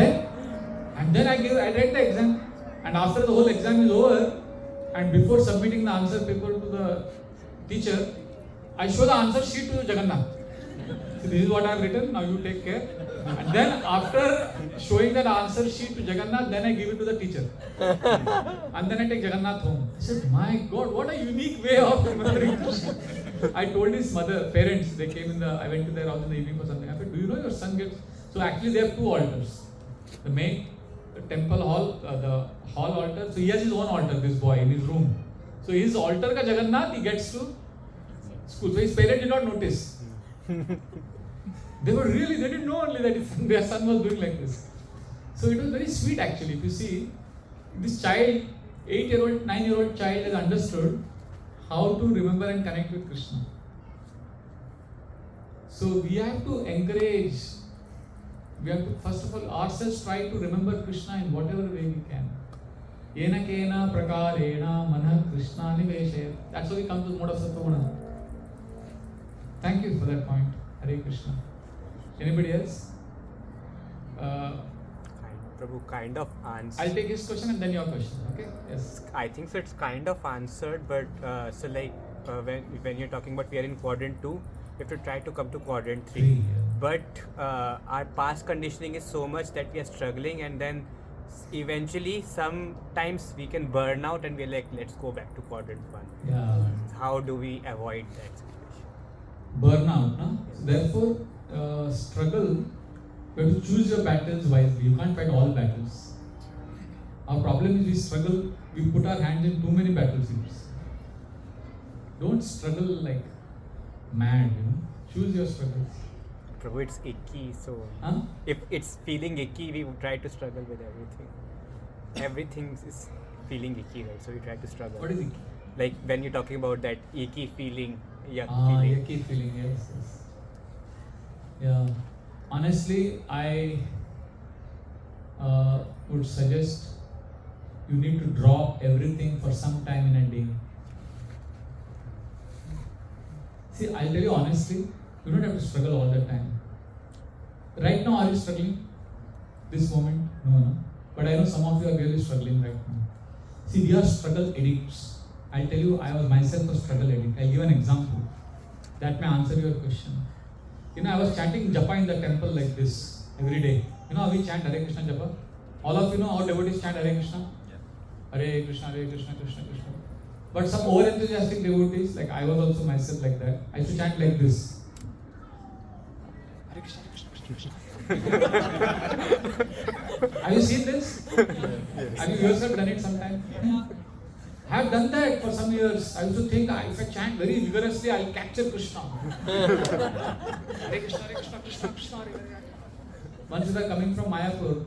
then I read the exam. And after the whole exam is over, and before submitting the answer paper to the teacher, I show the answer sheet to Jagannath. So this is what I have written, now you take care. And then after showing that answer sheet to Jagannath, then I give it to the teacher. And then I take Jagannath home. I said, my God, what a unique way of remembering Krishna. I told his parents, they came I went to their house in the evening for something. I said, do you know your son gets... So actually they have two altars. The main temple hall, the hall altar. So he has his own altar, this boy, in his room. So his altar ka Jagannath, he gets to school. So his parents did not notice. They didn't know only that their son was doing like this. So it was very sweet actually. If you see, this child, 8-year-old, 9-year-old child has understood how to remember and connect with Krishna. So we have to encourage, we have to first of all ourselves try to remember Krishna in whatever way we can. Yena kena prakarena manah Krishna niveshayat. That's how we come to the mode of Sattva. Thank you for that point. Hare Krishna. Anybody else? Prabhu, kind of answered. I'll take his question and then your question. Okay? Yes. I think so. It's kind of answered, but so like when you're talking about we are in quadrant 2, we have to try to come to quadrant 3. Yeah. But our past conditioning is so much that we are struggling, and then eventually sometimes we can burn out and we're like, let's go back to quadrant 1. Yeah. How do we avoid that situation? Burnout, no? Therefore, struggle, you have to choose your battles wisely. You can't fight all battles. Our problem is we struggle, we put our hands in too many battlefields. Don't struggle like mad, Choose your struggles. Prabhu, it's icky, so Huh? if it's feeling icky, we would try to struggle with everything. Everything is feeling icky, right? So we try to struggle. What is it? Like when you're talking about that icky feeling, yuck feeling. Yucky feeling, yes. Yeah. Honestly, I would suggest you need to drop everything for some time in a day. See, I'll tell you honestly, you don't have to struggle all the time. Right now, are you struggling? This moment? No. But I know some of you are really struggling right now. See, we are struggle addicts. I'll tell you, I was myself a struggle addict. I'll give an example. That may answer your question. I was chanting japa in the temple like this every day. How we chant Hare Krishna japa? All of you know how devotees chant Hare Krishna? Yeah. Hare Krishna, Krishna Krishna. But some over-enthusiastic devotees, like I was also myself like that, I used to chant like this. Hare Krishna, Krishna Krishna. Have you seen this? Yes. Have you yourself done it sometime? Yeah. I have done that for some years. I used to think if I chant very vigorously, I'll capture Krishna. Hare Krishna, Hare Krishna, Krishna Krishna, Hare Hare. Once we were coming from Mayapur,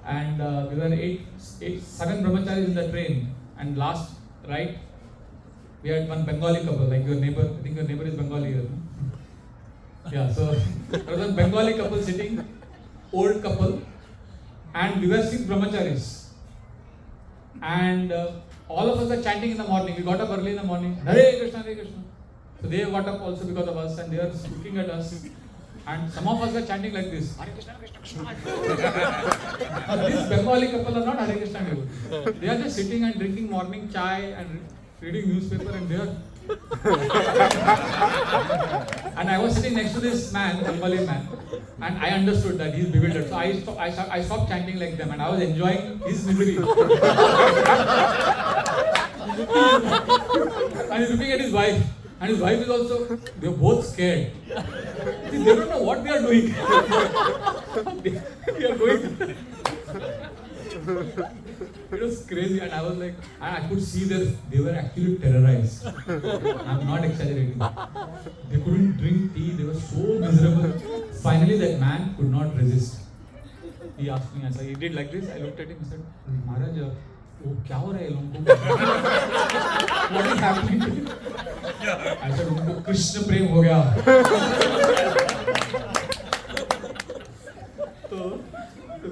and we were 7 brahmacharis in the train, and last ride, we had one Bengali couple, like your neighbor. I think your neighbor is Bengali here. No? Yeah, so there was one Bengali couple sitting, old couple, and we were 6 brahmacharis. And all of us were chanting in the morning. We got up early in the morning. Hare Krishna, Hare Krishna. So they got up also because of us, and they are looking at us. And some of us were chanting like this. Hare Krishna, Krishna Krishna. Now these Bengali couple are not Hare Krishna devotees. They are just sitting and drinking morning chai and reading newspaper, and they are And I was sitting next to this man, Bengali man, and I understood that he's bewildered. So I stopped chanting like them, and I was enjoying his misery. And he's looking at his wife, and his wife is also, they're both scared. See, they don't know what we are doing. We are going. It was crazy, and I was like, and I could see that they were actually terrorized. I'm not exaggerating. They couldn't drink tea, they were so miserable. Finally, that man could not resist. He asked me, he did like this. I looked at him and said, Maharaj, क्या हो रहा है लोगों को? What is happening? I said, उनको कृष्ण प्रेम हो गया. So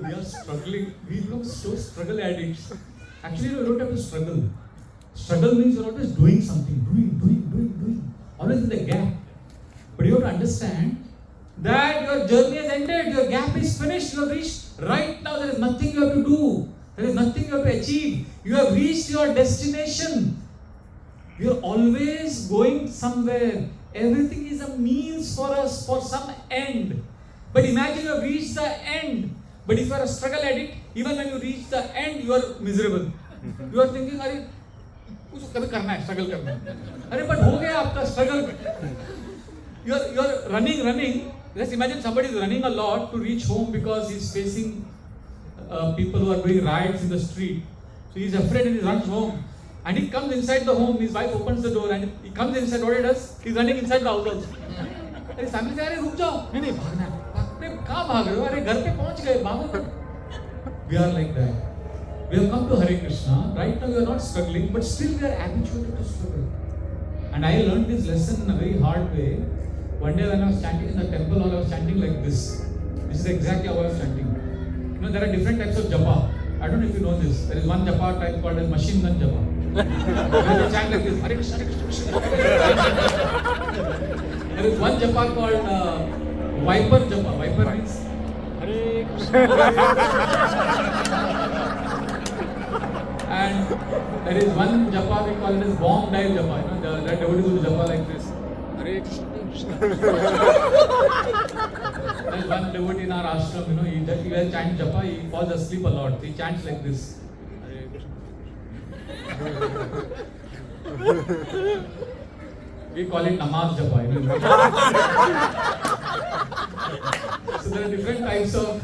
we are struggling. We look so struggle addicts. Actually, you don't have to struggle. Struggle means you're always doing something, doing. Always in the gap. But you have to understand that your journey has ended. Your gap is finished. You have reached. Right now, there is nothing you have to do. There is nothing you have to achieve. You have reached your destination. We are always going somewhere. Everything is a means for us for some end. But imagine you have reached the end. But if you are a struggle addict, even when you reach the end, you are miserable. You are thinking, अरे कुछ कभी करना है, struggle करना है. अरे but हो गया आपका struggle. You are running. Let's imagine somebody is running a lot to reach home because he is facing people who are doing riots in the street. So he is afraid and he runs home. And he comes inside the home, his wife opens the door and he comes inside. What he does? He is running inside the house also. And his family says, अरे रुक जाओ. नहीं भागना है. अरे कहाँ भाग रहे हो? अरे घर पे पहुँच गए, भागो. We are like that. We have come to Hare Krishna. Right now we are not struggling, but still we are habituated to struggle. And I learned this lesson in a very hard way. One day when I was chanting in the temple hall, I was chanting like this. This is exactly how I was chanting. You know, there are different types of japa. I don't know if you know this. There is one japa type called as machine gun japa. You chant like this. Hare Krishna, Hare Krishna, Hare Krishna. There is one japa called viper japa. Viper means Hare Krishna. And there is one japa we call it as bomb dive japa. You know, the devotees do japa like this. Hare Krishna. There's one devotee in our ashram, you know, he will chant japa, he falls asleep a lot. He chants like this. Hare Krishna. We call it namaz japa, you know. So there are different types of.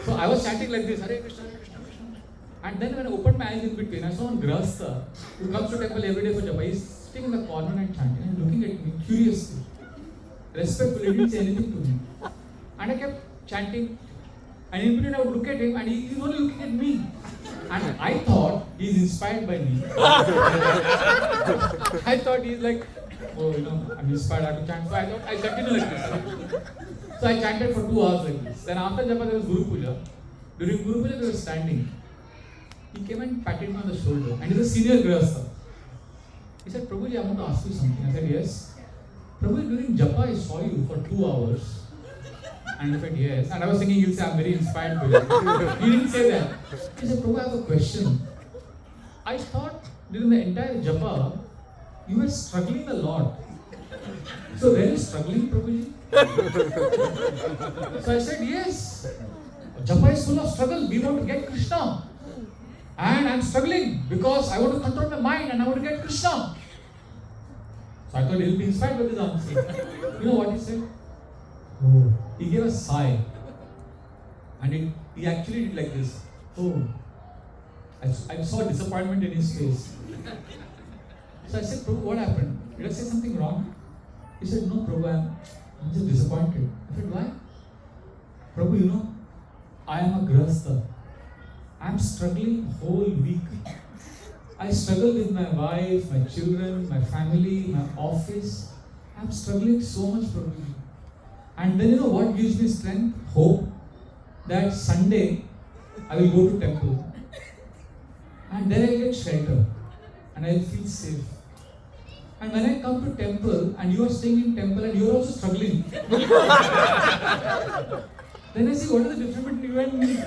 So I was chanting like this, Hare Krishna, Hare Krishna, Krishna. And then when I opened my eyes in between, I saw one grahastha who comes to temple every day for japa. He's sitting in the corner and chanting and looking at me curiously. Respectfully, he didn't say anything to me. And I kept chanting. And in between I would look at him and he was only looking at me. And I thought he's inspired by me. I thought he's like, oh, you know, I'm inspired, I have to chant. So I thought I'll continue like this. So I chanted for 2 hours like this. Then after japa there was Guru Puja. During Guru Puja we were standing. He came and patted me on the shoulder. And he's a senior grahastha. He said, Prabhuji, I want to ask you something. I said, yes. Prabhuji, during japa I saw you for 2 hours. And I said, yes. And I was thinking he'll say, I'm very inspired by you. He didn't say that. He said, Prabhu, I have a question. I thought during the entire japa, you were struggling a lot. So were you struggling, Prabhuji? So I said, yes. Japa is full of struggle. We want to get Krishna. And I'm struggling because I want to control my mind and I want to get Krishna. So I thought he'll be inspired by this answer. You know what he said? Oh. He gave a sigh. And he actually did like this. Oh. I saw disappointment in his face. So I said, Prabhu, what happened? Did I say something wrong? He said, no, Prabhu, I'm just disappointed. I said, why? Prabhu, you know, I am a grahastha. I am struggling whole week. I struggle with my wife, my children, my family, my office. I am struggling so much, Prabhu. And then you know what gives me strength? Hope. That Sunday I will go to temple. And then I get shelter. And I will feel safe. And when I come to temple and you are staying in temple and you are also struggling. Then I see what is the difference between you and me.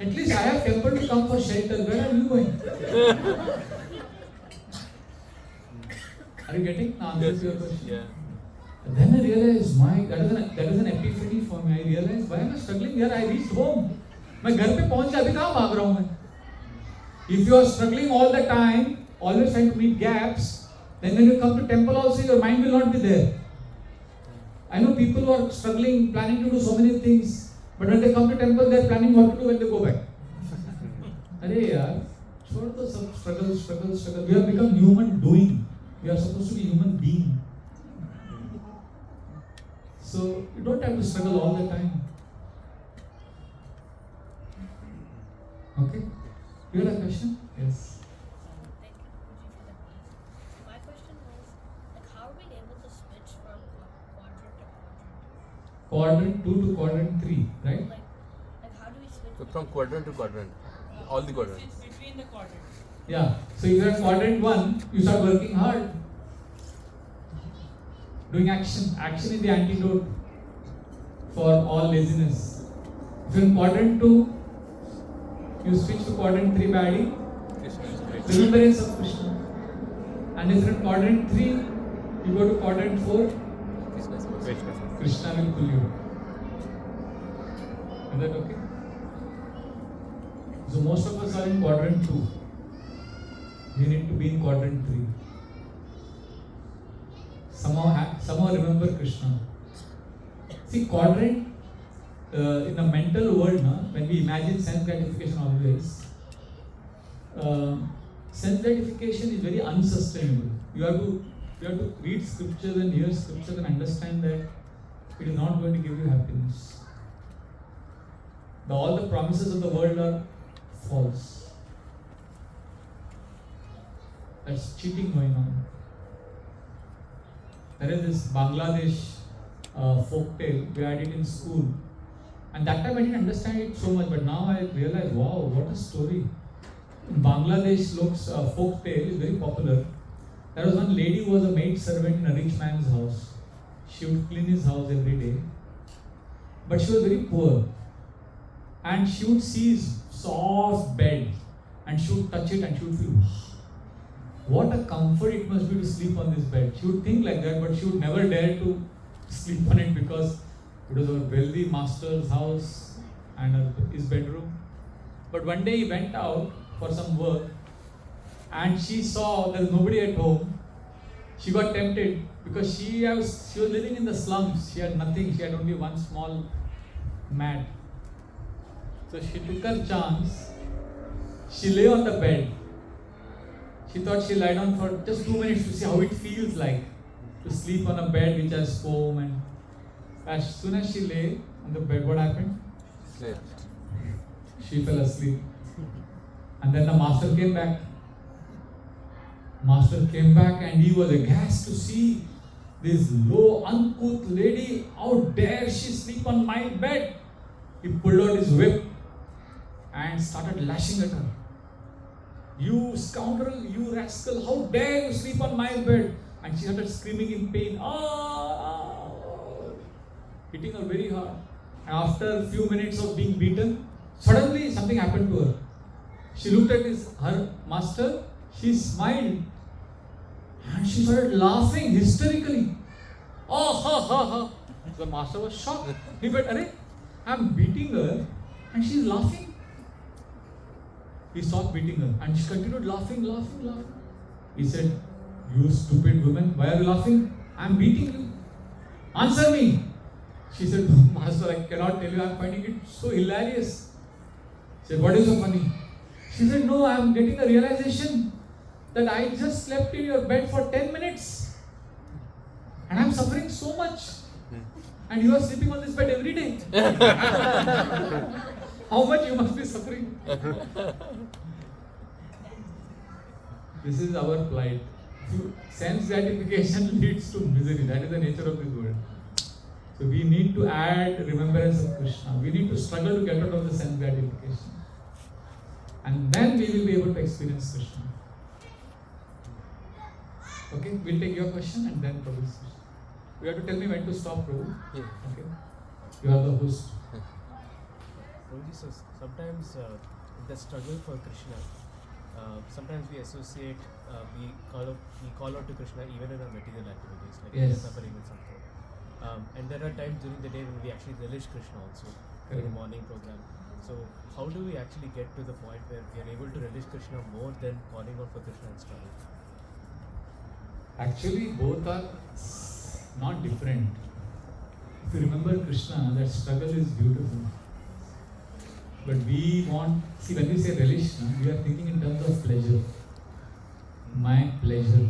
At least I have temple to come for shelter. Where are you going? Are you getting the answer to your question? Yeah. And then I realized, that is an epiphany for me. I realized, why am I struggling here? I reached home. मैं घर पे पहुंच गया, अभी कहाँ भाग रहा हूँ मैं? If you are struggling all the time, always trying to meet gaps, then when you come to temple also, your mind will not be there. I know people who are struggling, planning to do so many things, but when they come to temple, they are planning what to do when they go back. अरे यार, छोड़ दो सब struggle. We have become human doing. We are supposed to be human being. So you don't have to struggle all the time. Okay? You had a question? Yes. Thank you, Guruji, for that answer. My question was, like, how are we able to switch from quadrant to quadrant? Quadrant 2 to quadrant 3, right? Like how do we switch? So from quadrant to quadrant, all the quadrants. It's between the quadrants. Yeah. So if you are in quadrant 1, you start working hard. Doing action. Action is the antidote for all laziness. If you are in quadrant 2, you switch to quadrant 3 by adding Krishna is great. remembrance of Krishna. And if you are in quadrant 3, you go to quadrant 4, Krishna is great. Krishna will pull you. Is that okay? So most of us are in quadrant 2. We need to be in quadrant 3. Somehow remember Krishna. See, quadrant in the mental world, when we imagine sense gratification always, sense gratification is very unsustainable. You have to read scriptures and hear scriptures and understand that it is not going to give you happiness. All the promises of the world are false. That's cheating going on. There is this Bangladesh folk tale, we had it in school. And that time I didn't understand it so much, but now I realize, wow, what a story. In Bangladesh, folk tale is very popular. There was one lady who was a maid servant in a rich man's house. She would clean his house every day. But she was very poor. And she would see his soft bed and she would touch it and she would feel, what a comfort it must be to sleep on this bed. She would think like that, but she would never dare to sleep on it because it was a wealthy master's house and his bedroom. But one day he went out for some work and she saw there was nobody at home. She got tempted because she was living in the slums. She had nothing. She had only one small mat. So she took her chance. She lay on the bed. She thought she'd lie down for just 2 minutes to see how it feels like to sleep on a bed which has foam. And as soon as she lay on the bed, what happened? Slept. She fell asleep. And then the master came back. Master came back and he was aghast to see this low, uncouth lady. How dare she sleep on my bed? He pulled out his whip and started lashing at her. You scoundrel, you rascal, how dare you sleep on my bed? And she started screaming in pain, hitting her very hard. And after a few minutes of being beaten, suddenly something happened to her. She looked at her master, she smiled, and she started laughing hysterically. Oh, ha, ha, ha. The master was shocked. He went, Arey, I'm beating her, and she's laughing. He stopped beating her, and she continued laughing. He said, you stupid woman, why are you laughing? I'm beating you. Answer me. She said, Master, I cannot tell you, I'm finding it so hilarious. He said, what is so funny? She said, no, I'm getting a realization that I just slept in your bed for 10 minutes. And I'm suffering so much. And you are sleeping on this bed every day. How much you must be suffering? This is our plight. Sense gratification leads to misery. That is the nature of this world. So we need to add remembrance of Krishna. We need to struggle to get out of the sense gratification. And then we will be able to experience Krishna. Okay, we'll take your question and then Prabhu's question. You have to tell me when to stop, Prabhu. Yeah. Okay. You are the host. Prabhuji, so sometimes the struggle for Krishna, sometimes we associate, we call out to Krishna even in our material activities, like Yes. we are suffering with something. And there are times during the day when we actually relish Krishna also, in the Correct. morning program. So how do we actually get to the point where we are able to relish Krishna more than calling out for Krishna and struggle? Actually, both are not different. If you remember Krishna, that struggle is beautiful. But we want, see, when we say relish, we are thinking in terms of pleasure. My pleasure,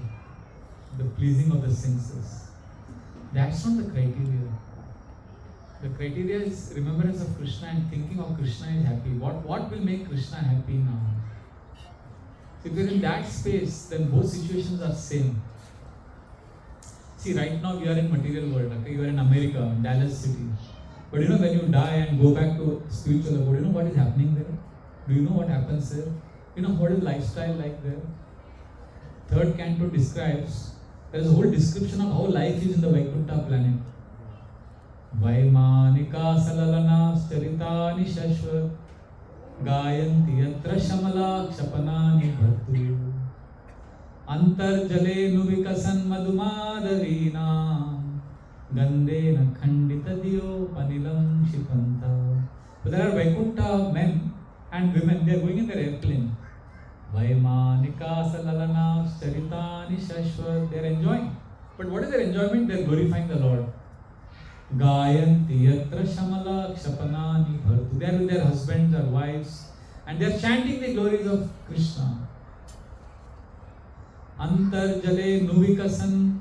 the pleasing of the senses. That's not the criteria. The criteria is remembrance of Krishna and thinking of Krishna is happy. What will make Krishna happy now? So if you're in that space, then both situations are same. See, right now we are in material world, okay? You are in America, Dallas city. But when you die and go back to spiritual abode, what is happening there? Do you know what happens there? What is lifestyle like there? Third canto describes, there is a whole description of how life is in the Vaikuntha planet. Vaimanika salalana charitani shashvat gayanti yatra shamala kshapanani bhartu Antarjale nuvikasan madhumadavina Gandena khandita diyo panilam shipanta. But there are Vaikuntha men and women, they are going in their airplane. Vaimanika salalana charitani shashvat. They are enjoying. But what is their enjoyment? They are glorifying the Lord. Gayanti yatra shamala kshapanani bhartu. They are with their husbands or wives and they are chanting the glories of Krishna. Antarjale nuvikasan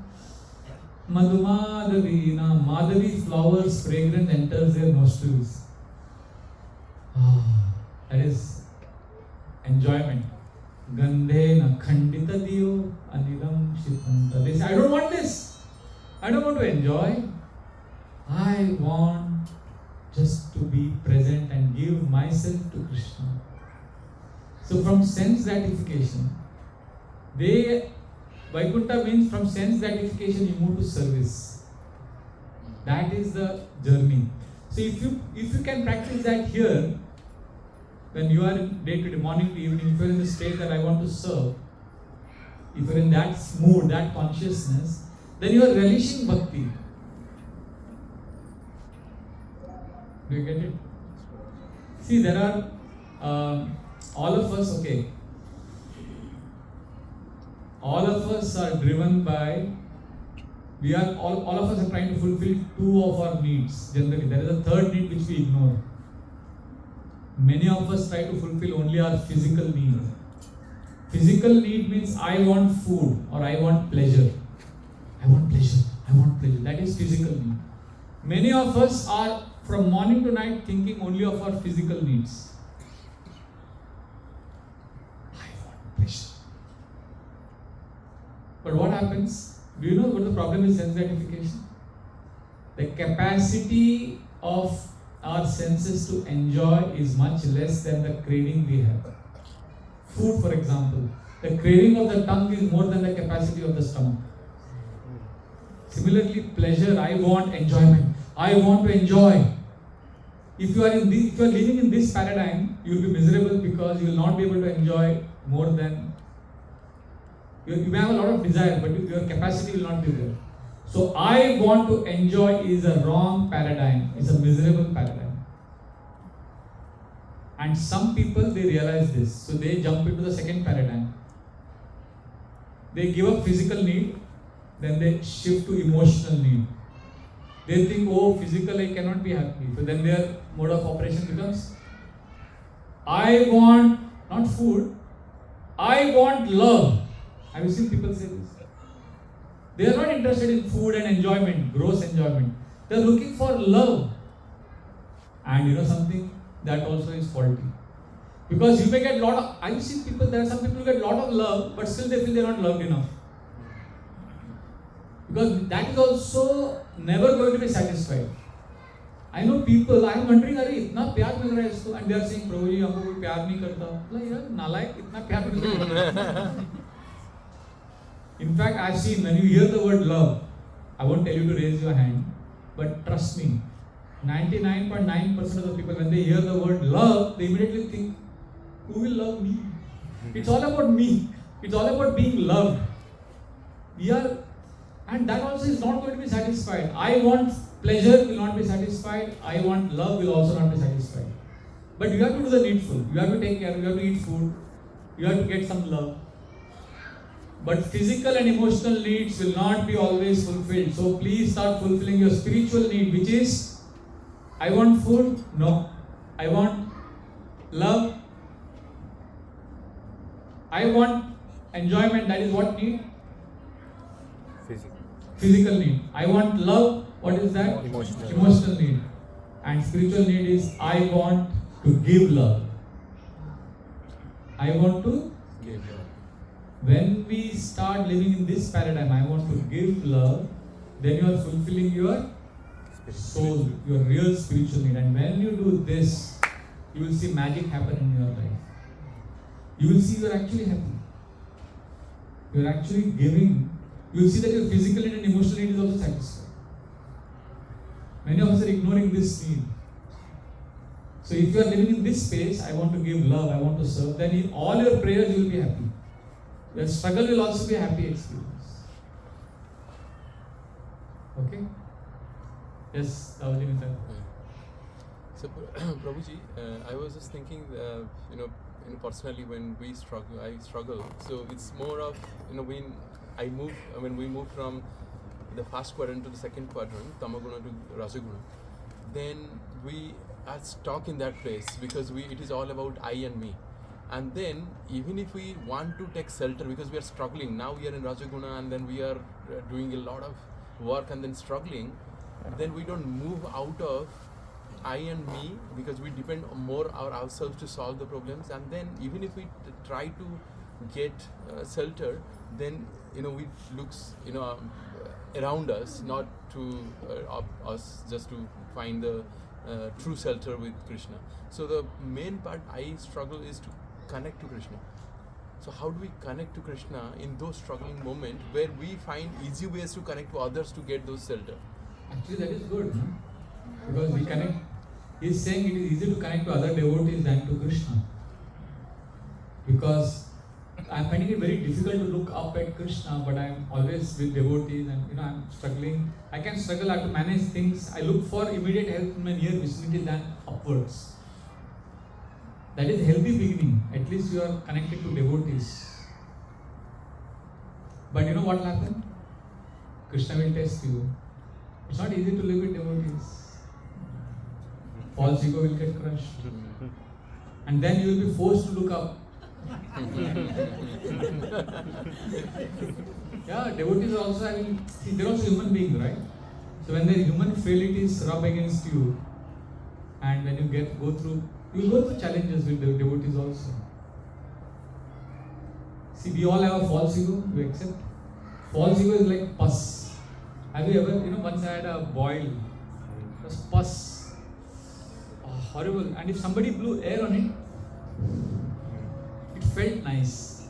madhumadavina. Madhavi flowers fragrant enters their nostrils. That is enjoyment. Gandhena khandita diyo anilam shipanta. They say, I don't want this. I don't want to enjoy. I want just to be present and give myself to Krishna. So from sense gratification, Vaikuntha means from sense gratification you move to service. That is the journey. So if you can practice that here, when you are in day to day, morning to evening, if you are in the state that I want to serve, if you are in that mood, that consciousness, then you are relishing bhakti. Do you get it? See, there are all of us, okay. All of us are driven by, all of us are trying to fulfill two of our needs generally. There is a third need which we ignore. Many of us try to fulfill only our physical need. Physical need means I want food or I want pleasure. I want pleasure. I want pleasure. That is physical need. Many of us are from morning to night thinking only of our physical needs. I want pleasure. But what happens? Do you know what the problem is? Sense gratification. The capacity of our senses to enjoy is much less than the craving we have. Food, for example, the craving of the tongue is more than the capacity of the stomach. Similarly, pleasure, I want enjoyment. I want to enjoy. If you are living in this paradigm, you will be miserable because you will not be able to enjoy more than you may have a lot of desire, but your capacity will not be there. So I want to enjoy is a wrong paradigm. It's a miserable paradigm. And some people, they realize this. So they jump into the second paradigm. They give up physical need, then they shift to emotional need. They think, oh, physical I cannot be happy. So then their mode of operation becomes, I want not food, I want love. Have you seen people say this? They are not interested in food and enjoyment, gross enjoyment. They are looking for love. And you know something? That also is faulty. Because you may get I've seen people, there are some people who get a lot of love, but still they feel they are not loved enough. Because that is also never going to be satisfied. I know people, I am wondering, अरे इतना प्यार मिल रहा है इसको, and they are saying, प्रभु जी हमको कोई प्यार नहीं करता. मतलब यार नालायक इतना प्यार मिल रहा है. In fact, I've seen when you hear the word love, I won't tell you to raise your hand, but trust me, 99.9% of the people, when they hear the word love, they immediately think, who will love me? It's all about me. It's all about being loved. And that also is not going to be satisfied. I want pleasure, will not be satisfied. I want love, will also not be satisfied. But you have to do the needful. You have to take care, you have to eat food, you have to get some love. But physical and emotional needs will not be always fulfilled. So please start fulfilling your spiritual need, which is, I want food? No. I want love? I want enjoyment, that is what need? Physical need. I want love, what is that? Emotional need. And spiritual need is, I want to give love. I want to give love. When we start living in this paradigm, I want to give love, then you are fulfilling your soul, your real spiritual need. And when you do this, you will see magic happen in your life. You will see you are actually happy. You are actually giving. You will see that your physical and emotional need is also satisfied. Many of us are ignoring this need. So if you are living in this space, I want to give love, I want to serve, then in all your prayers you will be happy. Your struggle will also be a happy experience. Okay? Yes, Avadimita. So, Prabhuji, I was just thinking, personally when we struggle, I struggle. So it's more of, when we move from the first quadrant to the second quadrant, Tamaguna to Rajaguna, then we are stuck in that place because it is all about I and me. And then even if we want to take shelter because we are struggling, now we are in Rajaguna and then we are doing a lot of work and then struggling, then we don't move out of I and me because we depend more on ourselves to solve the problems. And then even if we try to get shelter, then we looks around us, not to us, just to find the true shelter with Krishna. So the main part I struggle is to connect to Krishna. So how do we connect to Krishna in those struggling moments where we find easy ways to connect to others to get those shelter? Actually, that is good, no? Because we connect. He is saying it is easy to connect to other devotees than to Krishna. Because I am finding it very difficult to look up at Krishna, but I am always with devotees and I am struggling. I can struggle, I have to manage things. I look for immediate help in my near vicinity than upwards. That is a healthy beginning. At least you are connected to devotees. But you know what will happen? Krishna will test you. It's not easy to live with devotees. False ego will get crushed. And then you will be forced to look up. Yeah, devotees are also having, they're also human beings, right? So when their human frailties rub against you, and when you go through challenges with the devotees also. See, we all have a false ego, you accept? False ego is like pus. Have you ever, once I had a boil, it was pus. Oh, horrible. And if somebody blew air on it, it felt nice.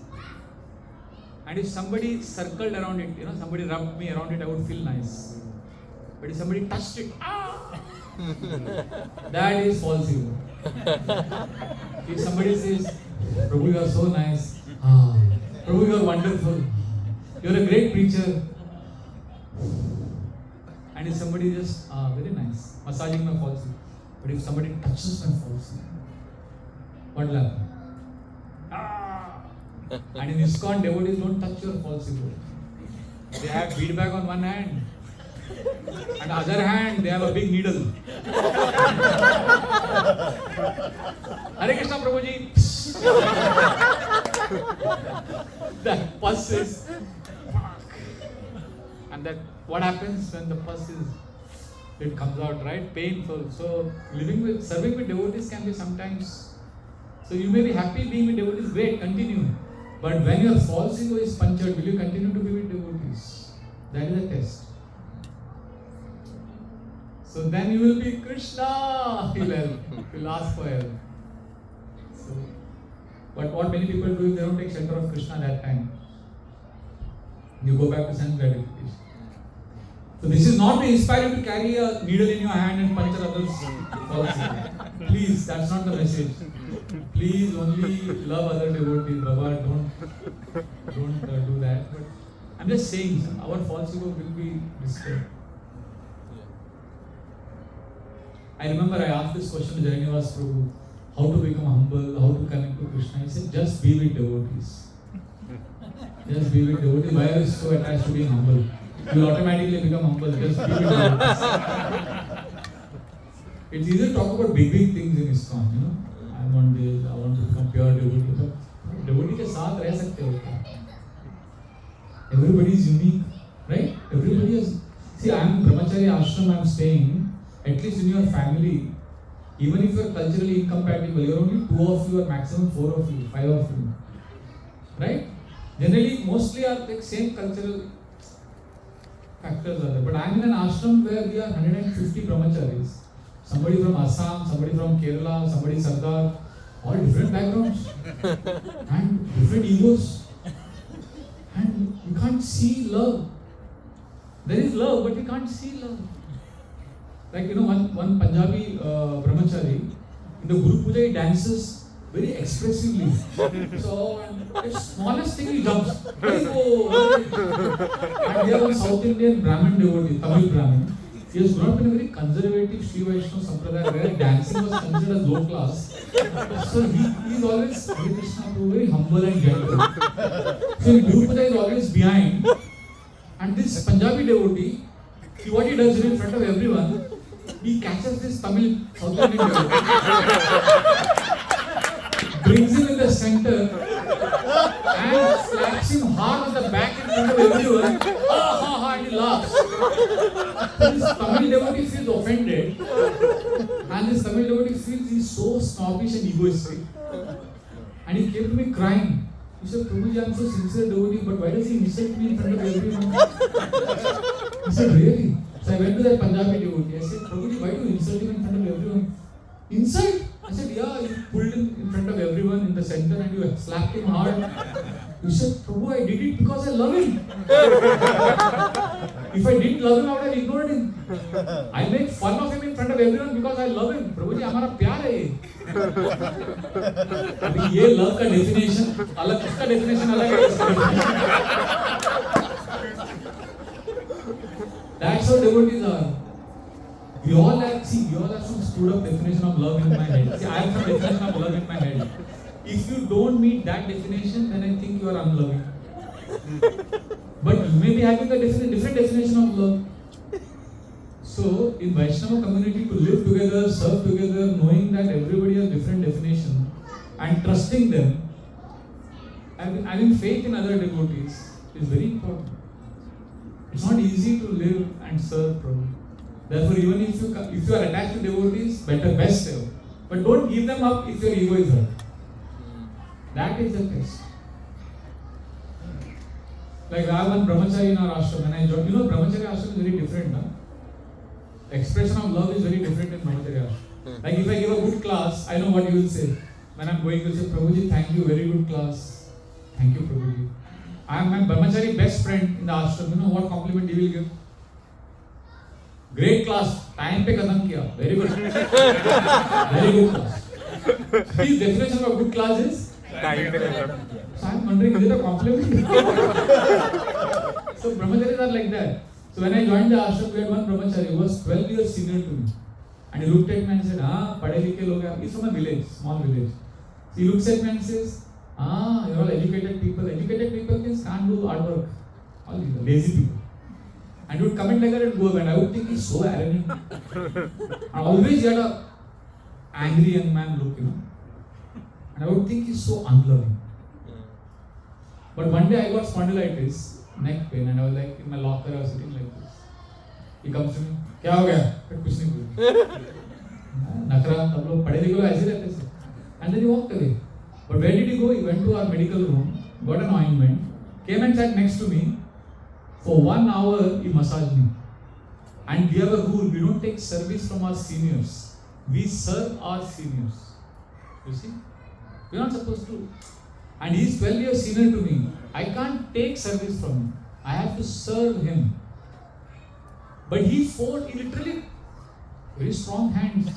And if somebody circled around it, somebody rubbed me around it, I would feel nice. But if somebody touched it, that is false ego. If somebody says, Prabhu, you are so nice. Prabhu, you are wonderful. You are a great preacher. And if somebody just, very nice, massaging my false ego. But if somebody touches my false ego, what will happen? And in ISKCON, devotees don't touch your false ego. They have feedback on one hand, and the other hand, they have a big needle. Hare Krishna Prabhuji. That pus is. And that what happens when the pus it comes out, right? Painful. So serving with devotees can be sometimes. So you may be happy being with devotees, great, continue. But when your false ego is punctured, will you continue to be with devotees? That is a test. So then you will be Krishna. He'll ask for help. So, but what many people do is they don't take shelter of Krishna that time. You go back to sense gratification. So this is not to inspire you to carry a needle in your hand and puncture others' false ego. Please, that's not the message. Please only love other devotees. Baba, don't do that. But I'm just saying, our false ego will be disturbed. Yeah. I remember I asked this question to Jainivas Prabhu, how to become humble, how to connect to Krishna. He said, just be with devotees. Just be with devotees. Why are you so attached to being humble? You will automatically become humble. Just be with devotees. It's easy to talk about big things in ISKCON, you know. I want this, I want to become pure devotee. But devotee के साथ रह सकते हो क्या? Everybody is unique, right? Everybody is. See, I am in brahmachari ashram. I am staying. At least in your family, even if you are culturally incompatible, you are only 2 of you or maximum 4 of you, 5 of you, right? Generally, mostly are like same cultural factors are there. But I am in an ashram where we are 150 brahmacharis. Somebody from Assam, somebody from Kerala, somebody Sardar, all different backgrounds and different egos. And you can't see love. There is love, but you can't see love. Like, you know, one Punjabi brahmachari, in the Guru Puja he dances very expressively. So, the smallest thing he jumps. And here one South Indian Brahmin devotee, Tamil Brahmin. He has grown up in a very conservative Sri Vaishnava Sampradaya where dancing was considered as low class. So he is always Hare Krishna, very humble and gentle. So in Guru Puja is always behind. And this Punjabi devotee, what he does in front of everyone, he catches this Tamil South Indian devotee, brings him in the center and slaps him hard on the back in front of everyone. And he laughs. So this Tamil devotee feels offended, and this Tamil devotee feels he is so snobbish and egoistic. And he came to me crying. He said, Prabhuji, I am so sincere devotee, but why does he insult me in front of everyone? I said, really? So I went to that Punjabi devotee. I said, Prabhuji, why do you insult him in front of everyone? Insult? I said, yeah, you pulled him in front of everyone in the center and you slapped him hard. You said, Prabhu, I did it because I love him. If I didn't love him, I would have ignored him. I make fun of him in front of everyone because I love him. Prabhu ji, हमारा प्यार है ये. अभी ये love का definition अलग, उसका definition अलग है, इसका definition. That's how devotees are. We all have some screwed up definition of love in my head. See, I have some definition of love in my head. If you don't meet that definition, then I think you are unloving. But you may be having a different definition of love. So, in Vaishnava community, to live together, serve together, knowing that everybody has different definition and trusting them, having faith in other devotees is very important. It's not easy to live and serve Prabhu. Therefore, even if you are attached to devotees, best ever. But don't give them up if your ego is hurt. That is the test. Like I have one brahmachari in our ashram, and I joined. You know, brahmachari ashram is very different, no? The expression of love is very different in brahmachari ashram. Like if I give a good class, I know what you will say. When I am going, you will say, Prabhuji, thank you, very good class. Thank you, Prabhuji. I am my brahmachari best friend in the ashram. You know what compliment he will give? Great class, time pe kadam kiya, very good. Very good class. His definition of a good class is? Time pe kadam. So I am wondering, is it a compliment? So brahmacharis are like that. So when I joined the ashram, we had one brahmachari who was 12 years senior to me. And he looked at me and said, padhe likhe log hai. He's from a village, small village. So he looks at me and says, you're all educated people. Educated people can't do hard work. All these lazy people. And he would comment like that and go away. And I would think he's so arrogant. And always he had a angry young man look, you know. And I would think he's so unloving. But one day I got spondylitis, neck pain, and I was like in my locker, I was sitting like this. He comes to me, क्या हो गया? फिर कुछ नहीं बोला. नखरा, तब लोग पढ़े लिखे लोग ऐसे रहते थे. And then he walked away. But where did he go? He went to our medical room, got an ointment, came and sat next to me. For 1 hour, he massaged me. And we have a rule, we don't take service from our seniors. We serve our seniors. You see? We're not supposed to. And he's 12 years senior to me. I can't take service from him. I have to serve him. But he literally, very strong hands.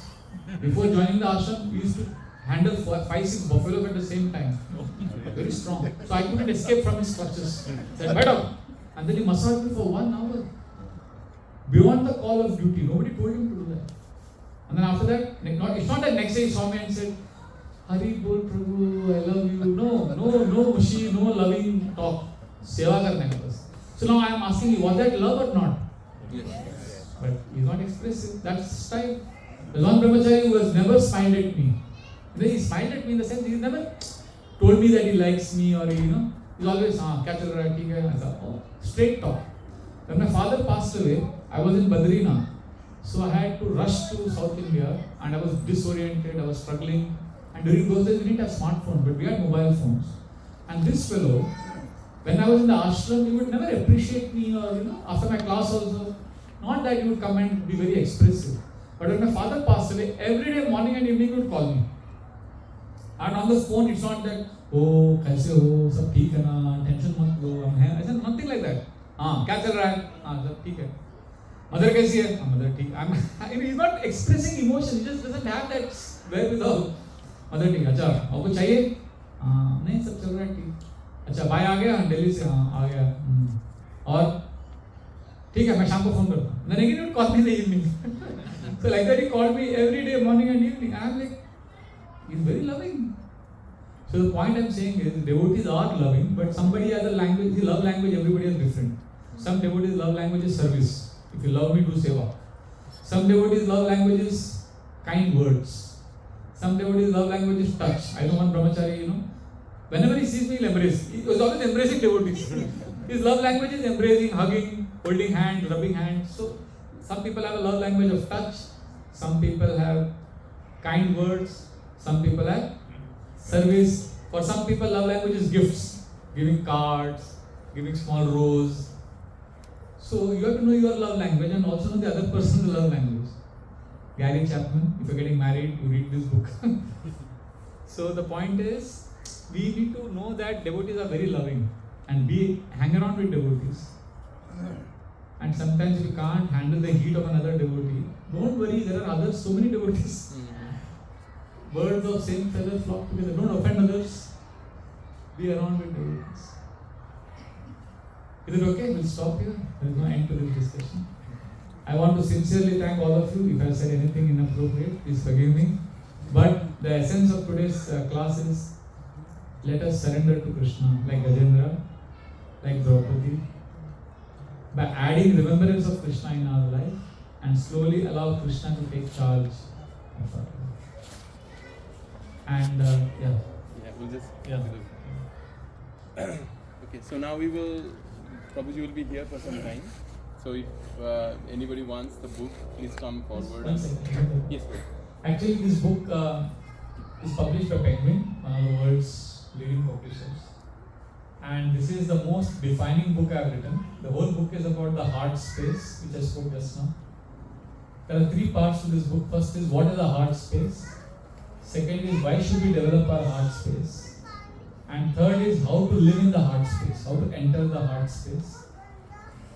Before joining the ashram, we used to handle 5-6 buffaloes at the same time. Very strong. So I couldn't escape from his clutches. Said, madam. And then he massaged me for 1 hour. Beyond the call of duty. Nobody told him to do that. And then after that, it's not that next day he saw me and said, Hari bol Prabhu, I love you. No mushy, no loving talk. Seva karne ka bas. So now I am asking you, was that love or not? Yes. But he's not expressive. That's style. There's one brahmachari who has never smiled at me. Then he smiled at me in the sense he's never told me that he likes me or he's always kya chal raha hai, theek hai, aisa. Oh, straight talk. When my father passed away, I was in Badrinath. So I had to rush to South India and I was disoriented, I was struggling. And during those days we didn't have smartphones, but we had mobile phones. And this fellow, when I was in the ashram, he would never appreciate me or after my class also. Not that he would come and be very expressive. But when my father passed away, every day morning and evening he would call me. And on the phone it's not that, oh, kaise ho, sab theek hai na, tension mat lo, hum hain. I said nothing like that. Kya chal raha hai? Sab theek hai. Mother kaisi hai? Mother theek. He's not expressing emotion, he just doesn't have that wherewithal. Mother ठीक अच्छा आपको चाहिए नहीं सब चल रहा है ठीक अच्छा भाई आ गया दिल्ली से आ गया और ठीक है मैं शाम को फोन करता हूँ then again he would call me in the evening so like that he called me every day morning and evening and I'm like he's very loving so the point I'm saying is devotees are loving but somebody has a language the love language everybody is different some devotees love language is service if you love me do seva some devotees love language is kind words. Some devotees love language is touch. I know one brahmachari, whenever he sees me, he'll embrace. He was always embracing devotees. His love language is embracing, hugging, holding hands, rubbing hands. So, some people have a love language of touch. Some people have kind words. Some people have service. For some people, love language is gifts. Giving cards, giving small rose. So, you have to know your love language and also know the other person's love language. Gary Chapman, if you're getting married, you read this book. So the point is, we need to know that devotees are very loving and hang around with devotees. And sometimes if you can't handle the heat of another devotee, don't worry, there are others, so many devotees. Birds of same feather flock together. Don't offend others. Be around with devotees. Is it okay? We'll stop here. There is no end to this discussion. I want to sincerely thank all of you. If I said anything inappropriate, please forgive me. But the essence of today's class is let us surrender to Krishna like Gajendra, like Draupadi, by adding remembrance of Krishna in our life and slowly allow Krishna to take charge of our life. And we'll just yeah. Okay, so now we will, Prabhuji will be here for some time. So if anybody wants the book, please come forward. One second. Yes, sir. Actually, this book is published by Penguin, one of the world's leading publishers. And this is the most defining book I have written. The whole book is about the heart space, which I spoke just now. There are 3 parts to this book. First is what is the heart space? Second is why should we develop our heart space? And third is how to live in the heart space, how to enter the heart space.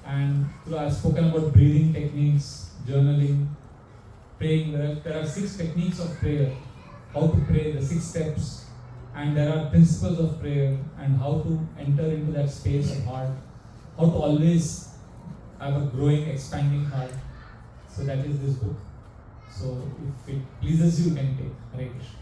And I've spoken about breathing techniques, journaling, praying. There are 6 techniques of prayer, how to pray, the 6 steps. And there are principles of prayer and how to enter into that space of heart, how to always have a growing, expanding heart. So that is this book. So if it pleases you, you can take. Hare Krishna.